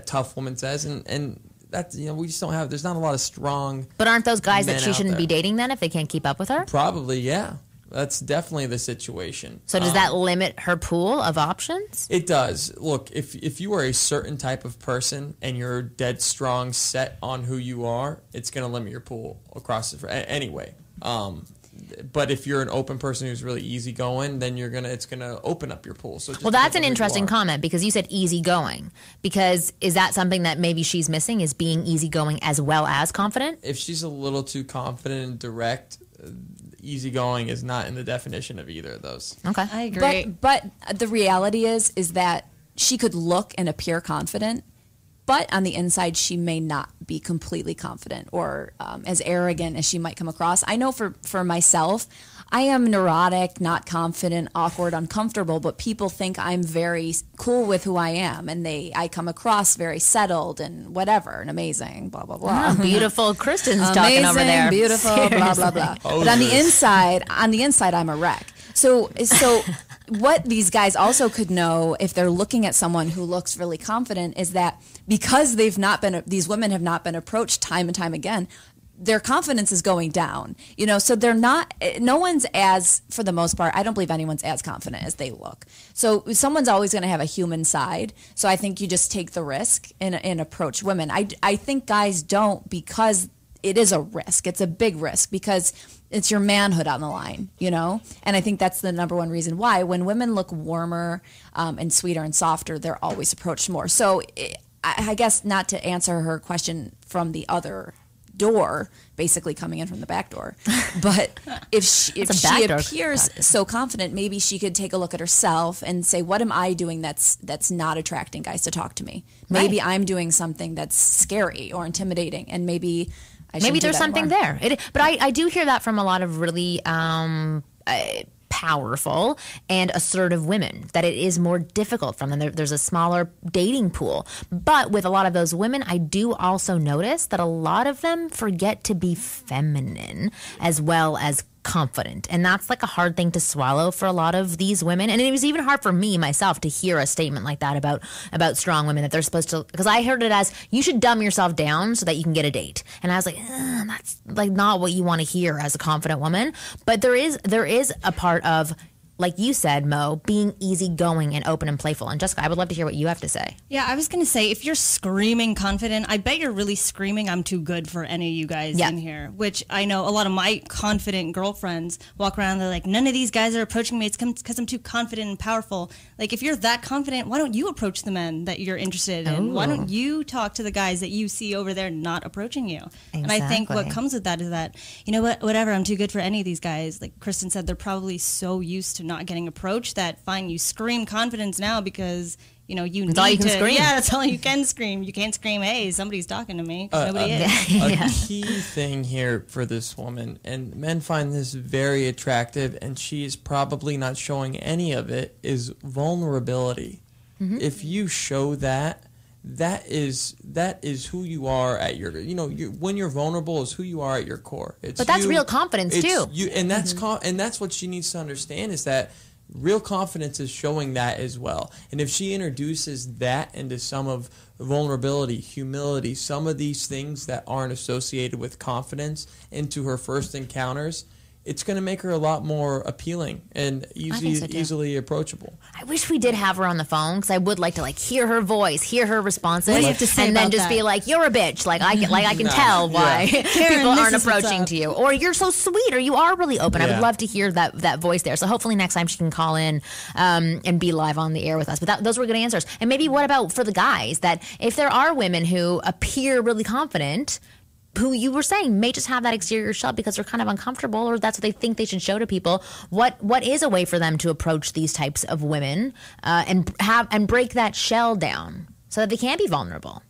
tough woman says, and that's, we just don't have. There's not a lot of strong. But aren't those guys that she shouldn't be dating then if they can't keep up with her? Probably, yeah. That's definitely the situation. So does that limit her pool of options? It does. Look, if you are a certain type of person and you're dead strong set on who you are, it's going to limit your pool across anyway. But if you're an open person who's really easygoing, then it's gonna open up your pool. So that's an interesting comment, because you said easygoing. Because is that something that maybe she's missing, is being easygoing as well as confident? If she's a little too confident and direct, easygoing is not in the definition of either of those. Okay, I agree. But the reality is that she could look and appear confident, but on the inside, she may not be completely confident or as arrogant as she might come across. I know for myself, I am neurotic, not confident, awkward, uncomfortable, but people think I'm very cool with who I am, and I come across very settled and whatever, and amazing, blah, blah, blah. Oh, beautiful Kristen's talking over there. Beautiful, Seriously. blah, blah, blah. But on the inside, I'm a wreck. So what these guys also could know if they're looking at someone who looks really confident is that because these women have not been approached time and time again, their confidence is going down. So no one's for the most part, I don't believe anyone's as confident as they look. So someone's always going to have a human side. So I think you just take the risk and approach women. I think guys don't, because it is a risk. It's a big risk because it's your manhood on the line, And I think that's the number one reason why when women look warmer and sweeter and softer, they're always approached more. So I guess not to answer her question from the other door, basically coming in from the back door, but if she appears so confident, maybe she could take a look at herself and say, what am I doing that's not attracting guys to talk to me? Maybe I'm doing something that's scary or intimidating, and maybe there's something there. But I do hear that from a lot of really powerful and assertive women, that it is more difficult for them. There's a smaller dating pool. But with a lot of those women, I do also notice that a lot of them forget to be feminine as well as confident. And that's like a hard thing to swallow for a lot of these women. And it was even hard for me myself to hear a statement like that about strong women, that they're supposed to, because I heard it as, you should dumb yourself down so that you can get a date. And I was like, that's like not what you want to hear as a confident woman. But there is a part of, like you said, Mo, being easygoing and open and playful. And Jessica, I would love to hear what you have to say. Yeah, I was going to say, if you're screaming confident, I bet you're really screaming, I'm too good for any of you guys in here, which I know a lot of my confident girlfriends walk around, they're like, none of these guys are approaching me. It's because I'm too confident and powerful. Like, if you're that confident, why don't you approach the men that you're interested in? Ooh. Why don't you talk to the guys that you see over there not approaching you? Exactly. And I think what comes with that is that, you know what, whatever, I'm too good for any of these guys. Like Kristen said, they're probably so used to not getting approached that fine, you scream confidence now because you need that's all you can to scream. Yeah, that's all you can scream. You can't scream, hey, somebody's talking to me. Nobody is. A key thing here for this woman, and men find this very attractive, and she's probably not showing any of it, is vulnerability. Mm-hmm. If you show that is who you are at your, when you're vulnerable is who you are at your core. But that's real confidence too. And that's and that's what she needs to understand, is that real confidence is showing that as well. And if she introduces that into some of vulnerability, humility, some of these things that aren't associated with confidence into her first encounters, it's going to make her a lot more appealing and easily approachable. I wish we did have her on the phone, because I would like to hear her voice, hear her responses, what do you have to say and then about just that? be like, "You're a bitch." I can tell why people aren't approaching to you, or "You're so sweet," or "You are really open." I would love to hear that voice there. So hopefully next time she can call in and be live on the air with us. But those were good answers. And maybe what about for the guys, that if there are women who appear really confident, who you were saying may just have that exterior shell because they're kind of uncomfortable, or that's what they think they should show to people. What is a way for them to approach these types of women and break that shell down so that they can be vulnerable?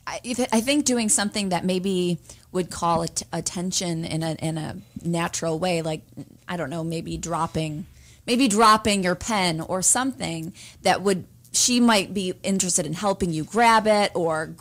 I think doing something that maybe would call attention in a natural way, like, I don't know, maybe dropping your pen or something that would. She might be interested in helping you grab it, or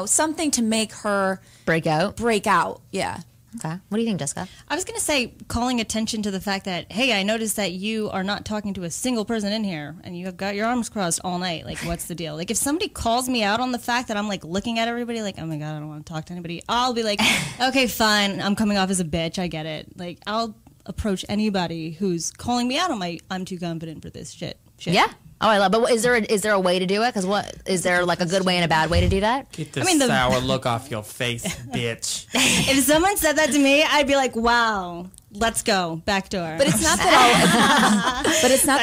something to make her break out. Yeah. Okay. What do you think, Jessica? I was going to say, calling attention to the fact that, hey, I noticed that you are not talking to a single person in here, and you have got your arms crossed all night. Like, what's the deal? Like, if somebody calls me out on the fact that I'm looking at everybody like, oh my God, I don't want to talk to anybody, I'll be like, okay, fine, I'm coming off as a bitch, I get it. Like, I'll approach anybody who's calling me out on I'm too confident for this shit. Yeah. Oh, I love. But is there a way to do it? Because is there a good way and a bad way to do that? Get the sour look off your face, bitch. If someone said that to me, I'd be like, wow, let's go back door. But it's not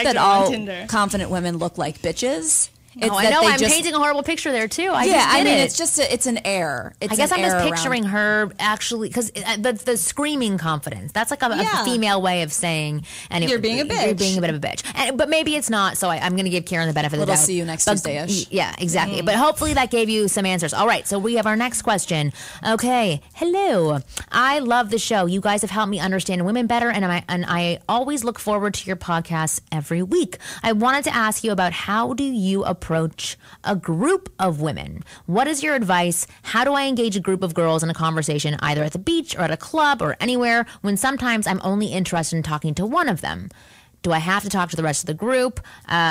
that all confident women look like bitches. I know. I'm painting a horrible picture there too. It's an air. I guess I'm just picturing her actually, because the screaming confidence. That's like a female way of saying, and you're being a bitch. You're being a bit of a bitch. But maybe it's not. So I'm going to give Karen the benefit of the doubt. We'll see you next Tuesday-ish. Yeah, exactly. But hopefully that gave you some answers. All right. So we have our next question. Okay. Hello. I love the show. You guys have helped me understand women better, and I always look forward to your podcasts every week. I wanted to ask you about, how do you approach a group of women? What is your advice? How do I engage a group of girls in a conversation, either at the beach or at a club or anywhere, when sometimes I'm only interested in talking to one of them? Do I have to talk to the rest of the group?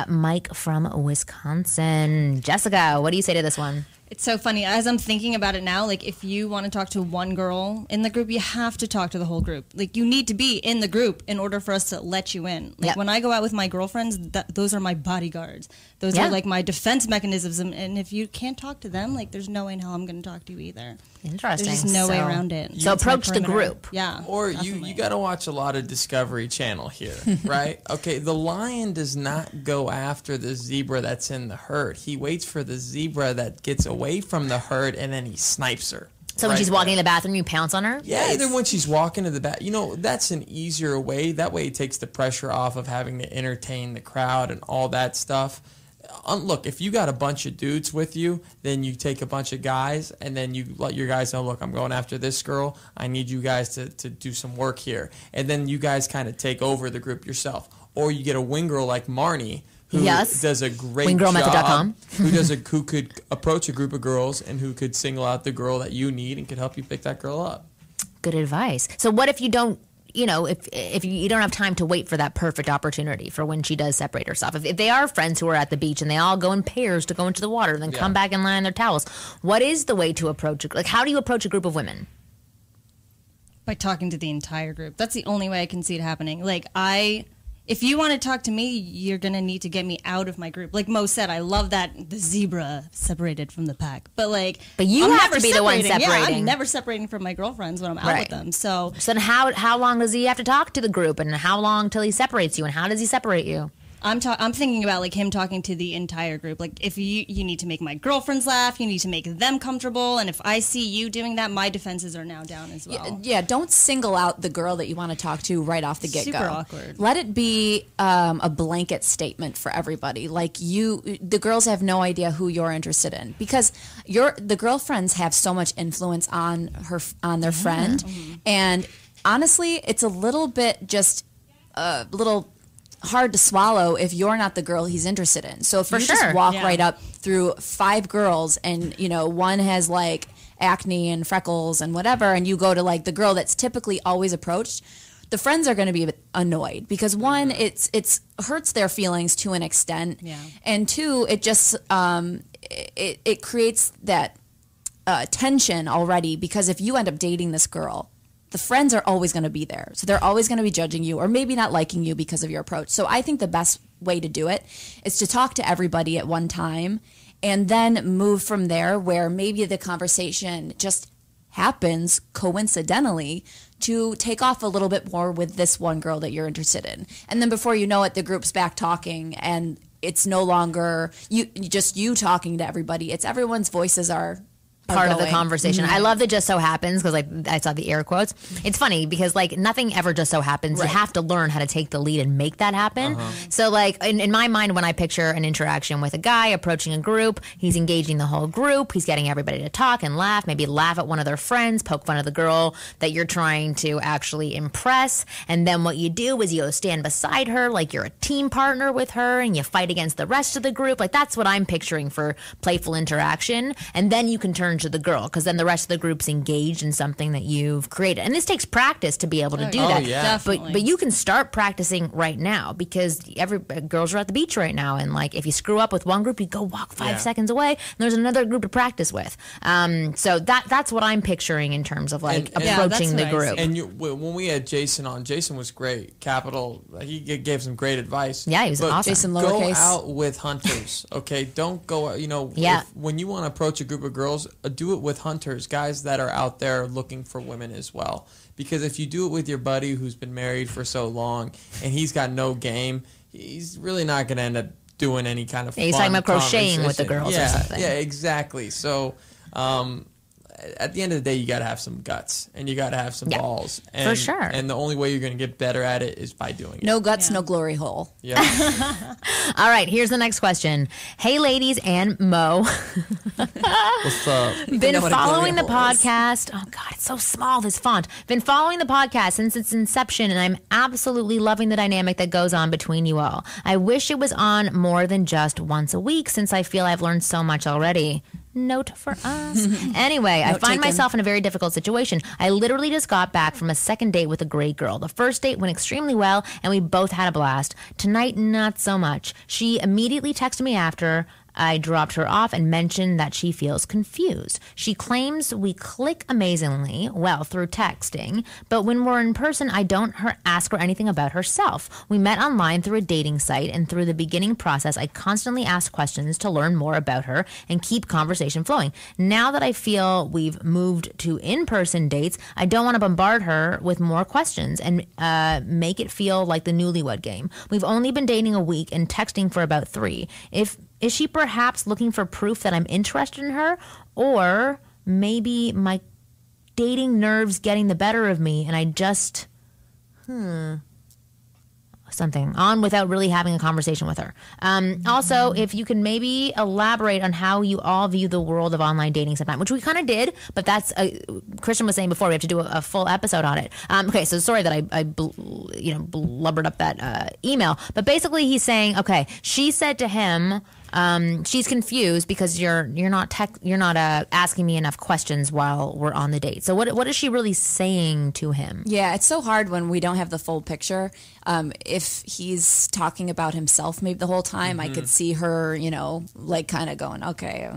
Mike from Wisconsin. Jessica, what do you say to this one? It's so funny. As I'm thinking about it now, if you want to talk to one girl in the group, you have to talk to the whole group. You need to be in the group in order for us to let you in. When I go out with my girlfriends, those are my bodyguards. Those are my defense mechanisms. And if you can't talk to them, there's no way in hell I'm going to talk to you either. Interesting. There's just no way around it. So approach the group. Yeah. Or you got to watch a lot of Discovery Channel here, right? Okay, the lion does not go after the zebra that's in the herd. He waits for the zebra that gets away from the herd, and then he snipes her. So when she's walking in the bathroom, you pounce on her? Yeah, either when she's walking to the bathroom. That's an easier way. That way it takes the pressure off of having to entertain the crowd and all that stuff. Look, if you got a bunch of dudes with you, then you take a bunch of guys, and then you let your guys know, look, I'm going after this girl. I need you guys to do some work here. And then you guys kind of take over the group yourself. Or you get a wing girl like Marni, who does a great job, who could approach a group of girls and who could single out the girl that you need and could help you pick that girl up. Good advice. So what if you don't, if you don't have time to wait for that perfect opportunity for when she does separate herself? If they are friends who are at the beach and they all go in pairs to go into the water and then come back and lie on their towels, what is the way to approach it? How do you approach a group of women? By talking to the entire group. That's the only way I can see it happening. Like, if you want to talk to me, you're going to need to get me out of my group. Like Mo said, I love that the zebra separated from the pack. But you have to be the one separating. Yeah, I'm never separating from my girlfriends when I'm out with them. So then how long does he have to talk to the group, and how long till he separates you, and how does he separate you? I'm thinking about like him talking to the entire group. Like, if you need to make my girlfriends laugh, you need to make them comfortable, and if I see you doing that, my defenses are now down as well. Yeah, don't single out the girl that you want to talk to right off the get-go. Super awkward. Let it be a blanket statement for everybody. Like, the girls have no idea who you're interested in, because the girlfriends have so much influence on their friend, and honestly, it's a little bit just a little hard to swallow if you're not the girl he's interested in. So if you just walk right up through 5 girls and, one has like acne and freckles and whatever, and you go to like the girl that's typically always approached, the friends are going to be annoyed because one, it's hurts their feelings to an extent. Yeah. And 2, it just, it creates that tension already, because if you end up dating this girl, the friends are always going to be there. So they're always going to be judging you or maybe not liking you because of your approach. So I think the best way to do it is to talk to everybody at one time and then move from there, where maybe the conversation just happens coincidentally to take off a little bit more with this one girl that you're interested in. And then before you know it, the group's back talking, and it's no longer you talking to everybody. It's everyone's voices are part of the conversation. I love that just so happens, because I saw the air quotes. It's funny because nothing ever just so happens. Right. You have to learn how to take the lead and make that happen. So in my mind, when I picture an interaction with a guy approaching a group, he's engaging the whole group. He's getting everybody to talk and laugh, maybe laugh at one of their friends, poke fun of the girl that you're trying to actually impress. And then what you do is you go stand beside her like you're a team partner with her, and you fight against the rest of the group. That's what I'm picturing for playful interaction. And then you can turn to the girl, because then the rest of the group's engaged in something that you've created. And this takes practice to be able to do that. Yeah. But you can start practicing right now, because girls are at the beach right now, and if you screw up with one group, you go walk 5 seconds away, and there's another group to practice with. So that's what I'm picturing in terms of approaching the group. And when we had Jason on, Jason was great. Capital, he gave some great advice. Yeah, he was awesome. Jason Go out with hunters, okay? Don't go, when you want to approach a group of girls, do it with hunters, guys that are out there looking for women as well. Because if you do it with your buddy who's been married for so long and he's got no game, he's really not going to end up doing any kind of fun. He's talking about crocheting with the girls or something. Yeah, exactly. So at the end of the day, you got to have some guts and you got to have some balls. And, for sure. And the only way you're going to get better at it is by doing it. No guts, no glory hole. Yeah. All right, here's the next question. Hey, ladies and Mo. What's up? Been following the podcast. Oh, God, it's so small, this font. Been following the podcast since its inception, and I'm absolutely loving the dynamic that goes on between you all. I wish it was on more than just once a week, since I feel I've learned so much already. Note for us. Anyway, I find myself in a very difficult situation. I literally just got back from a second date with a great girl. The first date went extremely well, and we both had a blast. Tonight, not so much. She immediately texted me after I dropped her off and mentioned that she feels confused. She claims we click amazingly well through texting, but when we're in person, I don't ask her anything about herself. We met online through a dating site, and through the beginning process, I constantly ask questions to learn more about her and keep conversation flowing. Now that I feel we've moved to in-person dates, I don't want to bombard her with more questions and make it feel like the newlywed game. We've only been dating a week and texting for about 3. Is she perhaps looking for proof that I'm interested in her? Or maybe my dating nerves getting the better of me and I just, something on without really having a conversation with her. Also, if you can maybe elaborate on how you all view the world of online dating sometime, which we kind of did, but that's, Christian was saying before, we have to do a full episode on it. Okay, so sorry that I blubbered up that email, but basically he's saying, okay, she said to him, She's confused because you're not asking me enough questions while we're on the date. So what is she really saying to him? Yeah, it's so hard when we don't have the full picture. If he's talking about himself maybe the whole time, I could see her, like kind of going, okay.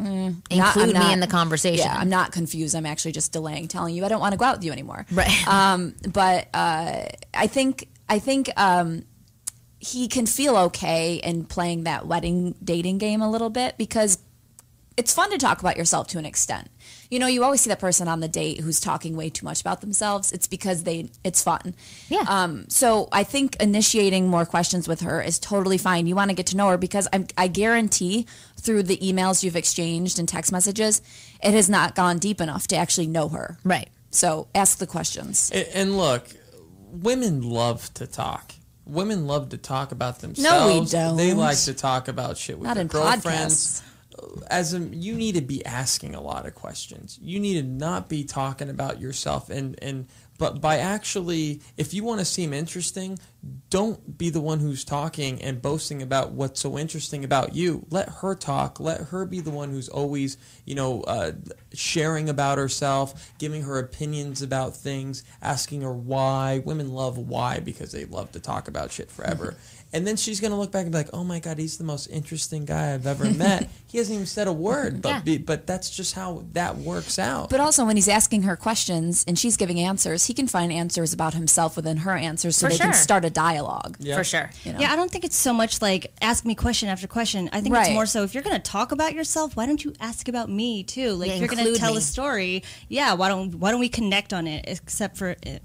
Include me in the conversation. Yeah, I'm not confused. I'm actually just delaying telling you I don't want to go out with you anymore. Right. But I think he can feel okay in playing that wedding dating game a little bit because it's fun to talk about yourself to an extent. You always see that person on the date who's talking way too much about themselves. It's because it's fun. Yeah. So I think initiating more questions with her is totally fine. You want to get to know her because I guarantee through the emails you've exchanged and text messages, it has not gone deep enough to actually know her. Right. So ask the questions. And look, women love to talk. Women love to talk about themselves. No, we don't. They like to talk about shit with their girlfriends. Podcasts. You need to be asking a lot of questions. You need to not be talking about yourself but by actually, if you want to seem interesting, don't be the one who's talking and boasting about what's so interesting about you. Let her talk. Let her be the one who's always, sharing about herself, giving her opinions about things, asking her why. Women love why because they love to talk about shit forever. And then she's going to look back and be like, oh, my God, he's the most interesting guy I've ever met. He hasn't even said a word, but that's just how that works out. But also when he's asking her questions and she's giving answers, he can find answers about himself within her answers so can start a dialogue. Yeah. For sure. Yeah, I don't think it's so much like ask me question after question. I think it's more so if you're going to talk about yourself, why don't you ask about me too? Like if you're going to tell a story, why don't we connect on it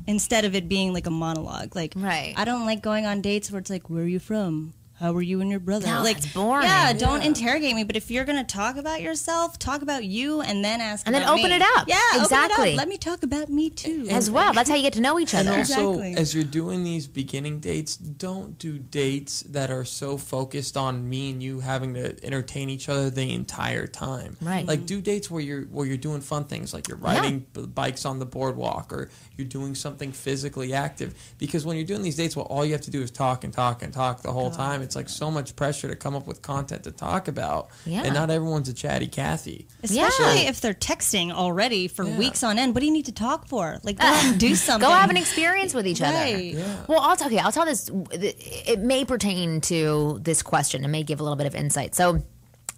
instead of it being like a monologue. Like I don't like going on dates where it's like, where are you from? How are you and your brother? No, like, it's boring. Yeah, don't interrogate me. But if you're going to talk about yourself, talk about you and then ask and about then open me. it up. Yeah, exactly. Open it up. Let me talk about me too. As well. That's how you get to know each other. And also, as you're doing these beginning dates, don't do dates that are so focused on me and you having to entertain each other the entire time. Right. Like do dates where you're doing fun things, like you're riding bikes on the boardwalk or you're doing something physically active. Because when you're doing these dates, all you have to do is talk and talk and talk the whole time. It's like so much pressure to come up with content to talk about. Yeah. And not everyone's a chatty Cathy. Especially if they're texting already for weeks on end. What do you need to talk for? Like, go out and do something. Go have an experience with each other. Yeah. Well, I'll tell this. It may pertain to this question. It may give a little bit of insight. So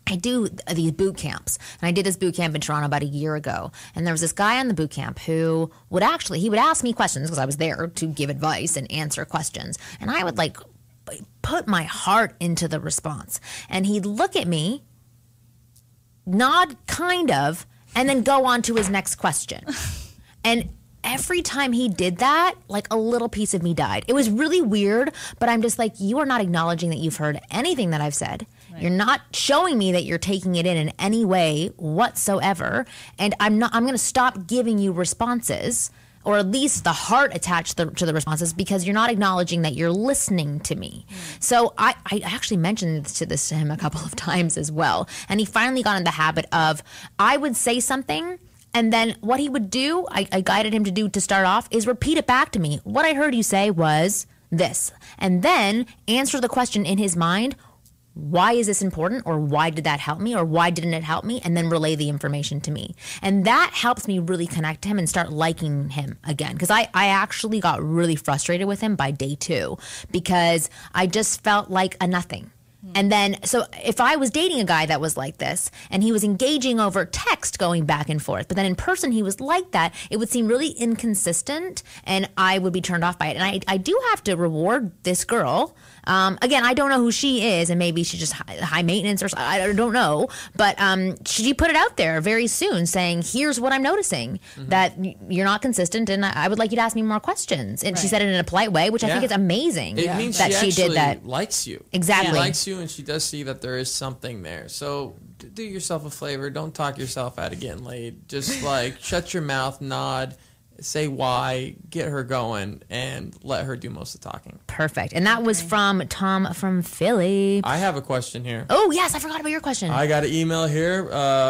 I do these boot camps, and I did this boot camp in Toronto about a year ago. And there was this guy on the boot camp who would ask me questions because I was there to give advice and answer questions. And I would put my heart into the response. And he'd look at me, nod kind of, and then go on to his next question. And every time he did that, a little piece of me died. It was really weird, but I'm just like, you are not acknowledging that you've heard anything that I've said. Right. You're not showing me that you're taking it in any way whatsoever. And I'm going to stop giving you responses, or at least the heart attached to the responses, because you're not acknowledging that you're listening to me. So I actually mentioned this to him a couple of times as well. And he finally got in the habit of, I would say something, and then what he would do, I guided him to do to start off, is repeat it back to me. What I heard you say was this. And then answer the question in his mind, why is this important, or why did that help me, or why didn't it help me, and then relay the information to me. And that helps me really connect to him and start liking him again, because I actually got really frustrated with him by day 2 because I just felt like a nothing. And then, so if I was dating a guy that was like this and he was engaging over text going back and forth, but then in person he was like that, it would seem really inconsistent and I would be turned off by it. And I do have to reward this girl. Again, I don't know who she is, and maybe she's just high maintenance, or I don't know. But she put it out there very soon saying, here's what I'm noticing, that you're not consistent, and I would like you to ask me more questions. And she said it in a polite way, which I think is amazing. It means that she did that. Likes you. Exactly. She likes you, and she does see that there is something there. So do yourself a favor. Don't talk yourself out of getting laid. Just shut your mouth, nod, say why, get her going, and let her do most of the talking. Perfect. And that was from Tom from Philly. I have a question here. Oh, yes, I forgot about your question. I got an email here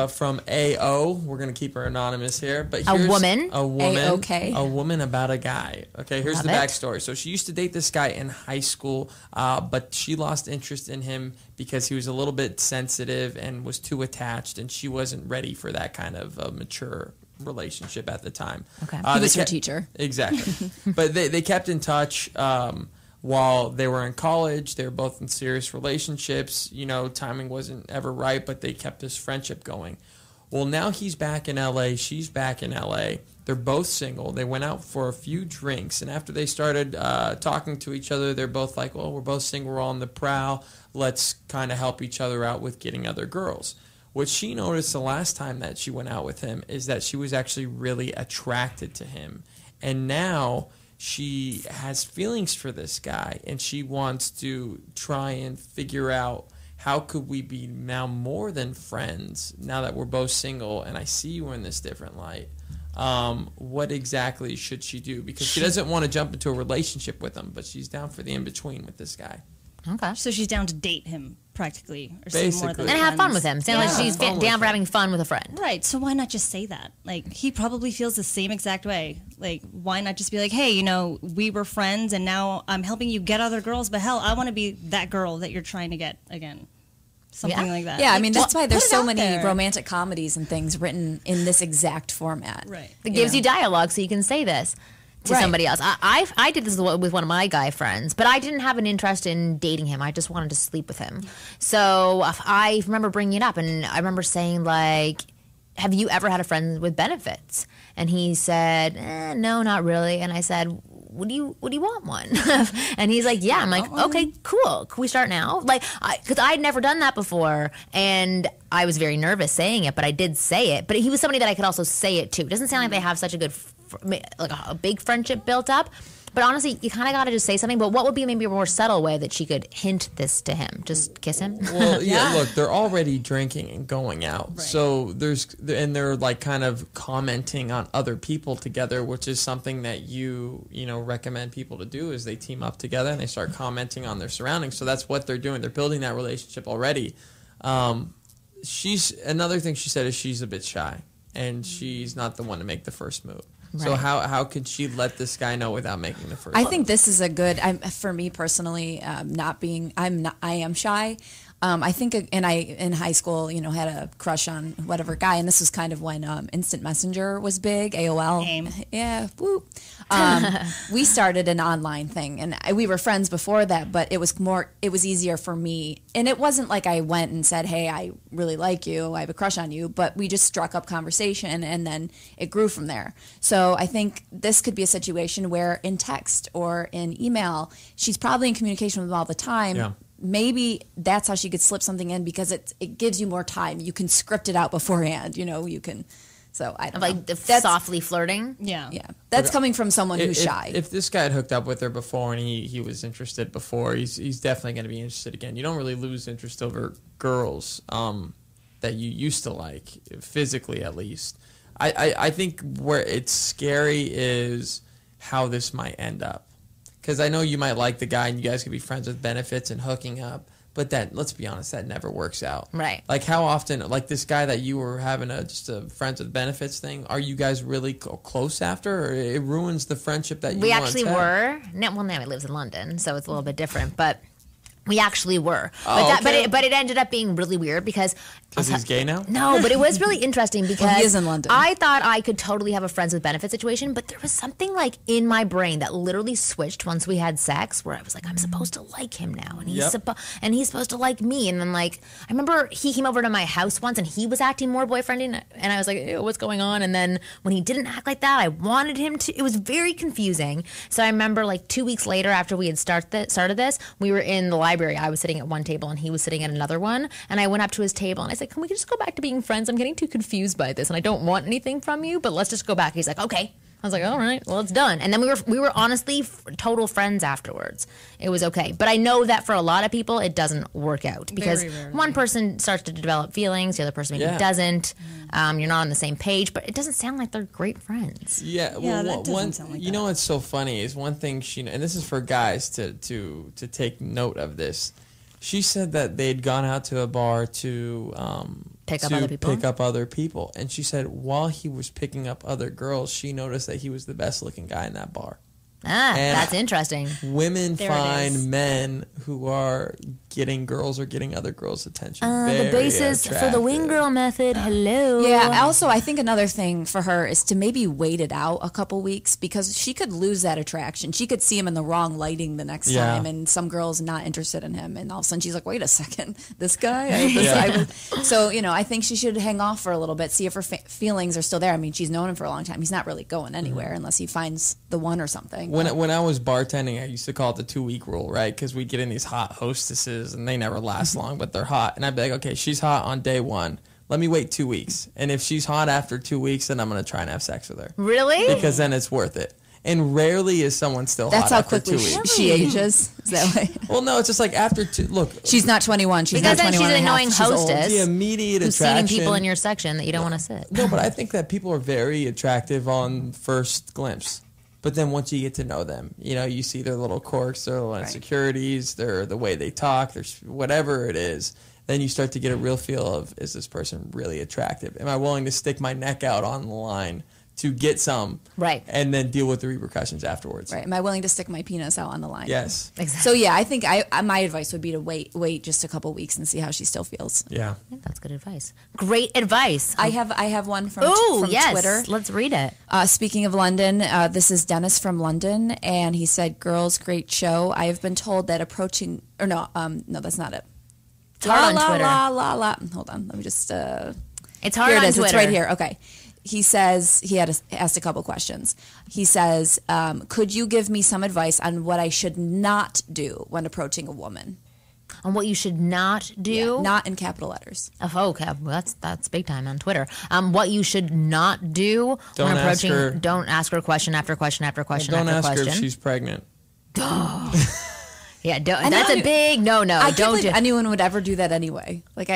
from AO. We're going to keep her anonymous here. But here's a woman. A-OK. A woman about a guy. Okay, here's Love the it. backstory. So she used to date this guy in high school, but she lost interest in him because he was a little bit sensitive and was too attached, and she wasn't ready for that kind of mature relationship at the time. Okay. He was her teacher. Exactly. But they kept in touch while they were in college. They were both in serious relationships. You know, timing wasn't ever right, but they kept this friendship going. Well, now he's back in L.A., she's back in L.A., they're both single. They went out for a few drinks, and after they started talking to each other, they're both like, well, we're both single, we're all on the prowl. Let's kind of help each other out with getting other girls. What she noticed the last time that she went out with him is that she was actually really attracted to him. And now she has feelings for this guy, and she wants to try and figure out, how could we be now more than friends now that we're both single and I see you in this different light? What exactly should she do? Because she doesn't want to jump into a relationship with him, but she's down for the in-between with this guy. Okay. So she's down to date him, practically. Or Basically. more than And have fun with him. Sounds like she's down for having fun with a friend. Right. So why not just say that? Like, he probably feels the same exact way. Like, why not just be like, hey, you know, we were friends and now I'm helping you get other girls, but hell, I want to be that girl that you're trying to get again. Something like that. Yeah, I mean, that's Like, why there's put it so out many there. romantic comedies and things written in this exact format. Right. It gives you dialogue so you can say this to Right. somebody else. I did this with one of my guy friends, but I didn't have an interest in dating him. I just wanted to sleep with him. So I remember bringing it up, and I remember saying, like, have you ever had a friend with benefits? And he said, no, not really. And I said, what do you want one? And he's like, yeah. I'm like, okay, cool. Can we start now? Like, because I'd never done that before, and I was very nervous saying it, but I did say it. But he was somebody that I could also say it to. It doesn't sound like they have such a good, like a big friendship built up. But honestly, you kind of got to just say something. But what would be maybe a more subtle way that she could hint this to him? Just kiss him? Well, yeah, look, they're already drinking and going out. Right. So they're like kind of commenting on other people together, which is something that you recommend people to do, is they team up together and they start commenting on their surroundings. So that's what they're doing. They're building that relationship already. Another thing she said is she's a bit shy and she's not the one to make the first move. Right. So how could she let this guy know without making the first? I think this is a good. For me personally, I am shy. I think, and I in high school, had a crush on whatever guy, and this was kind of when Instant Messenger was big, AOL. AIM. Yeah, woo. We started an online thing, and we were friends before that, but it was easier for me, and it wasn't like I went and said, hey, I really like you, I have a crush on you, but we just struck up conversation, and then it grew from there. So I think this could be a situation where in text or in email, she's probably in communication with him all the time. Yeah. Maybe that's how she could slip something in, because it gives you more time. You can script it out beforehand. You can. So I don't know. That's softly flirting. Yeah. That's coming from someone who's shy. If this guy had hooked up with her before and he was interested before, he's definitely going to be interested again. You don't really lose interest over girls that you used to like, physically at least. I think where it's scary is how this might end up. Because I know you might like the guy and you guys could be friends with benefits and hooking up, but that, let's be honest, that never works out. Right. Like, how often, like this guy that you were having just a friends with benefits thing, are you guys really close after, or it ruins the friendship that you We once actually had? were. Well, now he lives in London, so it's a little bit different, but we actually were. Oh, but it ended up being really weird because he's gay now? No, but it was really interesting because he is in London. I thought I could totally have a friends with benefits situation, but there was something like in my brain that literally switched once we had sex, where I was like, I'm supposed to like him now, and he's supposed to like me. And then, like, I remember he came over to my house once and he was acting more boyfriending, and I was like, ew, what's going on? And then when he didn't act like that, I wanted him to. It was very confusing. So I remember, like, 2 weeks later, after we had started this, we were in the library. I was sitting at one table and he was sitting at another one, and I went up to his table and I said, can we just go back to being friends? I'm getting too confused by this and I don't want anything from you, but let's just go back. He's like, okay. I was like, all right, well, it's done. And then we were honestly total friends afterwards. It was okay. But I know that for a lot of people, it doesn't work out because one person starts to develop feelings, the other person maybe doesn't. You're not on the same page, but it doesn't sound like they're great friends. Yeah, well, that doesn't sound like that. Know what's so funny is one thing and this is for guys to take note of this. She said that they'd gone out to a bar to pick up other people. And she said while he was picking up other girls, she noticed that he was the best looking guy in that bar. That's interesting. Women find men who are getting girls or getting other girls' attention. The basis for the wing girl method. Hello. Yeah. Also, I think another thing for her is to maybe wait it out a couple weeks because she could lose that attraction. She could see him in the wrong lighting the next time, and some girl's not interested in him, and all of a sudden she's like, "Wait a second, this guy." So I think she should hang off for a little bit, see if her feelings are still there. I mean, she's known him for a long time. He's not really going anywhere unless he finds the one or something. When I was bartending, I used to call it the 2-week rule, right? Because we'd get in these hot hostesses, and they never last long, but they're hot. And I'd be like, okay, she's hot on day 1. Let me wait 2 weeks. And if she's hot after 2 weeks, then I'm going to try and have sex with her. Really? Because then it's worth it. And rarely is someone still hot after 2 weeks. That's how quickly she ages. Is that way? Well, no, it's just like after 2. Look, she's not 21. She's not 21. Because then she's an annoying hostess. The immediate who's attraction. seating people in your section that you don't want to sit. No, but I think that people are very attractive on first glimpse. But then once you get to know them, you see their little quirks, their little insecurities, the way they talk, their whatever it is. Then you start to get a real feel of, is this person really attractive? Am I willing to stick my neck out on the line to get some, and then deal with the repercussions afterwards? Right. Am I willing to stick my penis out on the line? Yes. Exactly. So yeah, I think my advice would be to wait just a couple weeks and see how she still feels. Yeah. I think that's good advice. Great advice. I have one from yes. Twitter. Let's read it. Speaking of London, this is Dennis from London, and he said, "Girls, great show. I have been told that approaching no, that's not it. It's hard on Twitter. Hold on. Let me just. It's hard on Twitter. It's right here. Okay. He says he had asked a couple questions. He says, could you give me some advice on what I should not do when approaching a woman? On what you should not do? Yeah, not in capital letters. Oh, okay. Well, that's big time on Twitter. What you should not do when approaching. Don't ask her question after question after question after question. Don't ask her if she's pregnant. Yeah, that's a big no. I can't believe anyone would ever do that anyway. Like,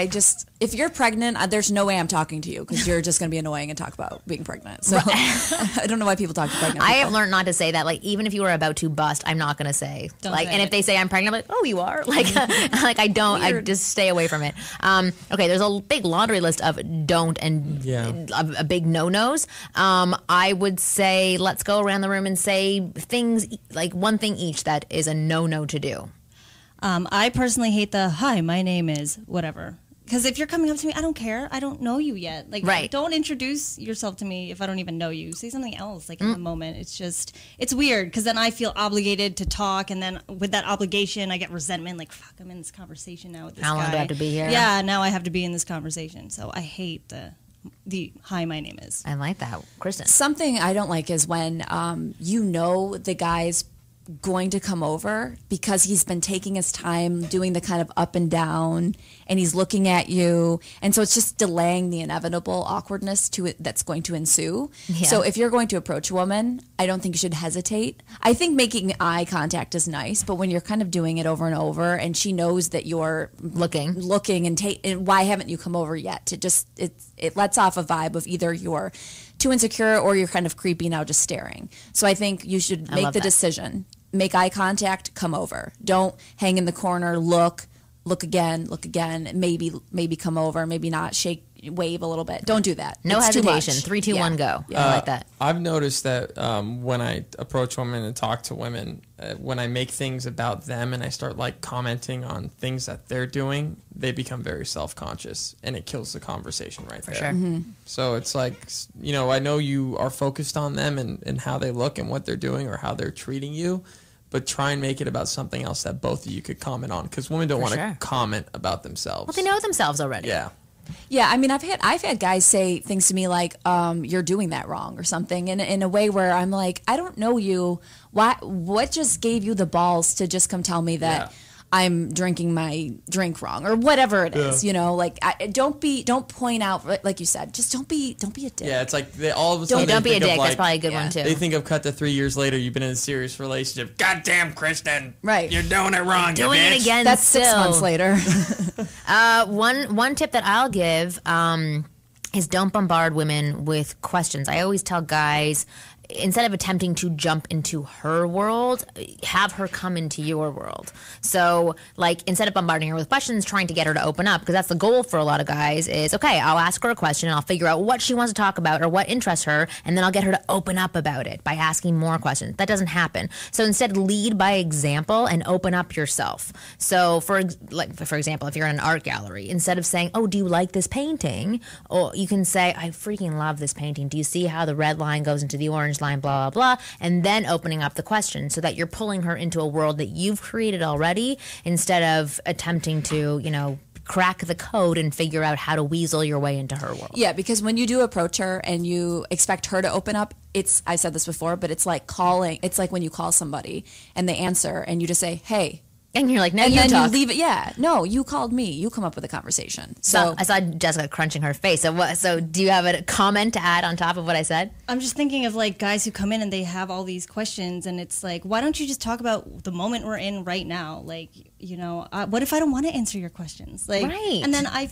if you're pregnant, there's no way I'm talking to you because you're just going to be annoying and talk about being pregnant. So I don't know why people talk to pregnant people. I have learned not to say that. Like, even if you were about to bust, I'm not going to say. If they say I'm pregnant, I'm like, oh, you are? Like, I don't. Weird. I just stay away from it. Okay, there's a big laundry list of don't and a big no-nos. I would say let's go around the room and say things, like one thing each that is a no-no to do. I personally hate the, hi, my name is whatever. Because if you're coming up to me, I don't care. I don't know you yet. Like, don't introduce yourself to me if I don't even know you. Say something else, in the moment. It's weird, because then I feel obligated to talk, and then with that obligation, I get resentment. Like, fuck, I'm in this conversation now with this guy. How long do I have to be here? Yeah, now I have to be in this conversation. So I hate the hi, my name is. I like that. Kristen. Something I don't like is when the guy's going to come over because he's been taking his time doing the kind of up and down, and he's looking at you, and so it's just delaying the inevitable awkwardness that's going to ensue. Yeah. So if you're going to approach a woman, I don't think you should hesitate. I think making eye contact is nice, but when you're kind of doing it over and over, and she knows that you're looking, and why haven't you come over yet? It lets off a vibe of either you're too insecure or you're kind of creepy now just staring. So I think you should make the decision. Make eye contact, come over. Don't hang in the corner, look again, maybe come over, maybe not, wave a little bit. Don't do that. No hesitation. 3, 2, 1, go. Yeah, I like that. I've noticed that when I approach women and talk to women, when I make things about them and I start commenting on things that they're doing, they become very self-conscious, and it kills the conversation right there. For sure. Mm-hmm. So it's like, I know you are focused on them and how they look and what they're doing or how they're treating you, but try and make it about something else that both of you could comment on, because women don't want to comment about themselves. Well, they know themselves already. Yeah. Yeah, I mean, I've had guys say things to me like, "You're doing that wrong" or something, in a way where I'm like, I don't know you. What just gave you the balls to just come tell me that I'm drinking my drink wrong or whatever it is, like don't point out, like you said, just don't be a dick. Yeah, it's like they all of a sudden don't be a dick. That's probably a good one too. They think of cut to 3 years later, you've been in a serious relationship. Goddamn, Kristen, right? You're doing it wrong. Doing it again. That's still. 6 months later. One tip that I'll give is don't bombard women with questions. I always tell guys, instead of attempting to jump into her world, have her come into your world. So, like, instead of bombarding her with questions, trying to get her to open up, because that's the goal for a lot of guys is, okay, I'll ask her a question and I'll figure out what she wants to talk about or what interests her, and then I'll get her to open up about it by asking more questions. That doesn't happen. So instead, lead by example and open up yourself. So, for example, if you're in an art gallery, instead of saying, oh, do you like this painting? Or you can say, I freaking love this painting. Do you see how the red line goes into the orange line, blah, blah, blah, and then opening up the question so that you're pulling her into a world that you've created already instead of attempting to, crack the code and figure out how to weasel your way into her world. Yeah, because when you do approach her and you expect her to open up, I said this before, but it's like when you call somebody and they answer and you just say, hey. And you're like, no, and you then talk. You leave it. Yeah, no, you called me. You come up with a conversation. So I saw Jessica crunching her face. So do you have a comment to add on top of what I said? I'm just thinking of like guys who come in and they have all these questions, and it's like, why don't you just talk about the moment we're in right now? Like, what if I don't want to answer your questions? Like, right. And then I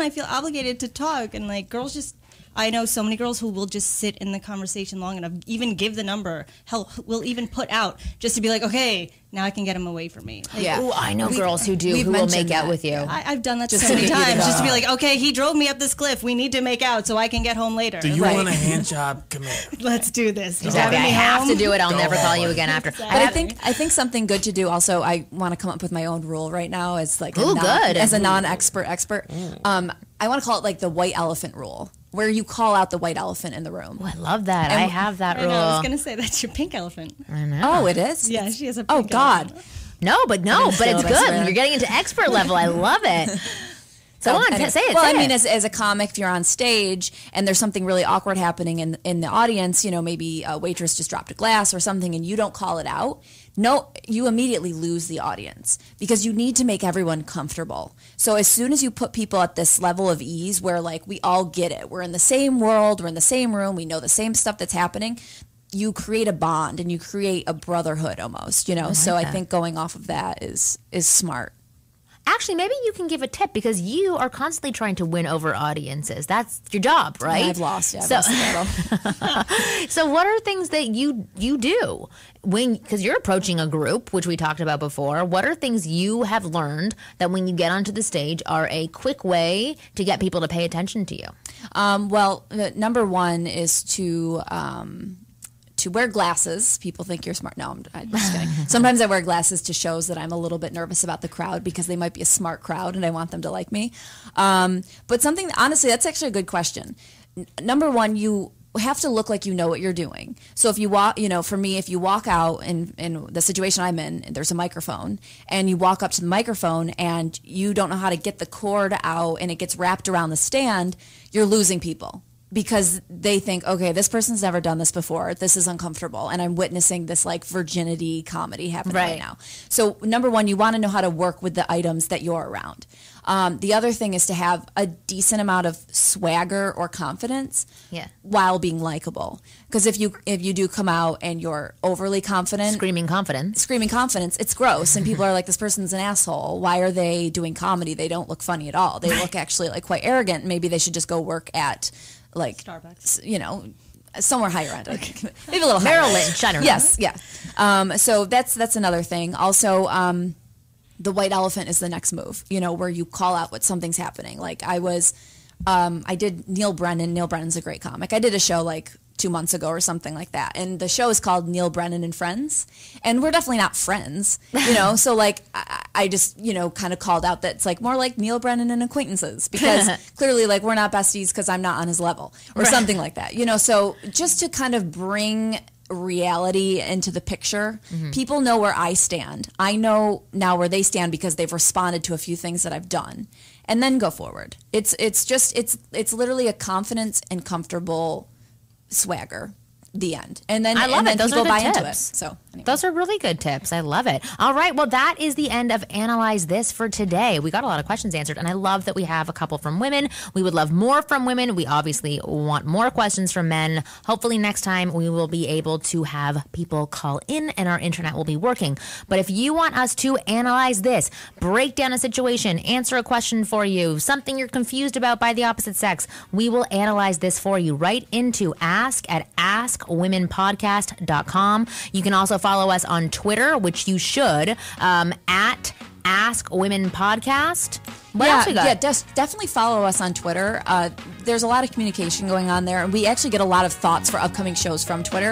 feel obligated to talk, and like girls just. I know so many girls who will just sit in the conversation long enough, even give the number, hell, will even put out just to be like, okay, now I can get him away from me. Like, yeah. Ooh, I know girls who will make out with you. I've done that so many times, just to be like, okay, he drove me up this cliff. We need to make out so I can get home later. Do you want a hand job? Come here. Let's do this. Just I have to do it. I'll never call you again after. But I think something good to do also, I want to come up with my own rule right now as like as a non-expert expert. I want to call it like the white elephant rule, where you call out the white elephant in the room. Oh, I love that. I have that rule. I was going to say that's your pink elephant. I know. Oh, it is? Yeah, she has a pink God. elephant. But it's good. You're getting into expert level. I love it. Go on, say it. Well, I mean, as a comic, if you're on stage and there's something really awkward happening in the audience, maybe a waitress just dropped a glass or something and you don't call it out, you immediately lose the audience because you need to make everyone comfortable. So as soon as you put people at this level of ease where like we all get it, we're in the same world, we're in the same room, we know the same stuff that's happening, you create a bond and you create a brotherhood almost, So I think going off of that is smart. Actually, maybe you can give a tip because you are constantly trying to win over audiences. That's your job, right? Yeah, I've lost. Yeah, lost the battle. So what are things that you do because you're approaching a group, which we talked about before? What are things you have learned that when you get onto the stage are a quick way to get people to pay attention to you? Well, number one is to wear glasses. People think you're smart. No, I'm just kidding. Sometimes I wear glasses to shows that I'm a little bit nervous about the crowd because they might be a smart crowd and I want them to like me. But honestly, that's actually a good question. Number one, you have to look like you know what you're doing. So if you walk, for me, if you walk out in the situation I'm in, there's a microphone and you walk up to the microphone and you don't know how to get the cord out and it gets wrapped around the stand, you're losing people. Because they think, okay, this person's never done this before. This is uncomfortable. And I'm witnessing this like virginity comedy happening right now. So number one, you want to know how to work with the items that you're around. The other thing is to have a decent amount of swagger or confidence while being likable. Because if you do come out and you're overly confident. Screaming confidence, it's gross. And people are like, this person's an asshole. Why are they doing comedy? They don't look funny at all. They look actually like quite arrogant. Maybe they should just go work at like Starbucks, somewhere higher end, maybe a little Merrill Lynch. I don't know. Yes, yeah. So that's another thing. Also, the white elephant is the next move. Where you call out what something's happening. Like I did Neil Brennan. Neil Brennan's a great comic. I did a show like 2 months ago or something like that. And the show is called Neil Brennan and Friends. And we're definitely not friends, So like I just, kind of called out that it's like more like Neil Brennan and acquaintances because clearly like we're not besties because I'm not on his level or something like that, So just to kind of bring reality into the picture, people know where I stand. I know now where they stand because they've responded to a few things that I've done. And then go forward. It's literally a confidence and comfortable swagger, the end, and then I love it. Those people are buy good into tips. it. So anyway. Those are really good tips. I love it. All right. Well, that is the end of Analyze This for today. We got a lot of questions answered, and I love that we have a couple from women. We would love more from women. We obviously want more questions from men. Hopefully next time we will be able to have people call in and our internet will be working. But if you want us to analyze this, break down a situation, answer a question for you, something you're confused about by the opposite sex, we will analyze this for you right into ask at askwomenpodcast.com. You can also follow us on Twitter, which you should, at Ask Women Podcast. What else we got? Yeah, definitely follow us on Twitter. There's a lot of communication going on there, and we actually get a lot of thoughts for upcoming shows from Twitter.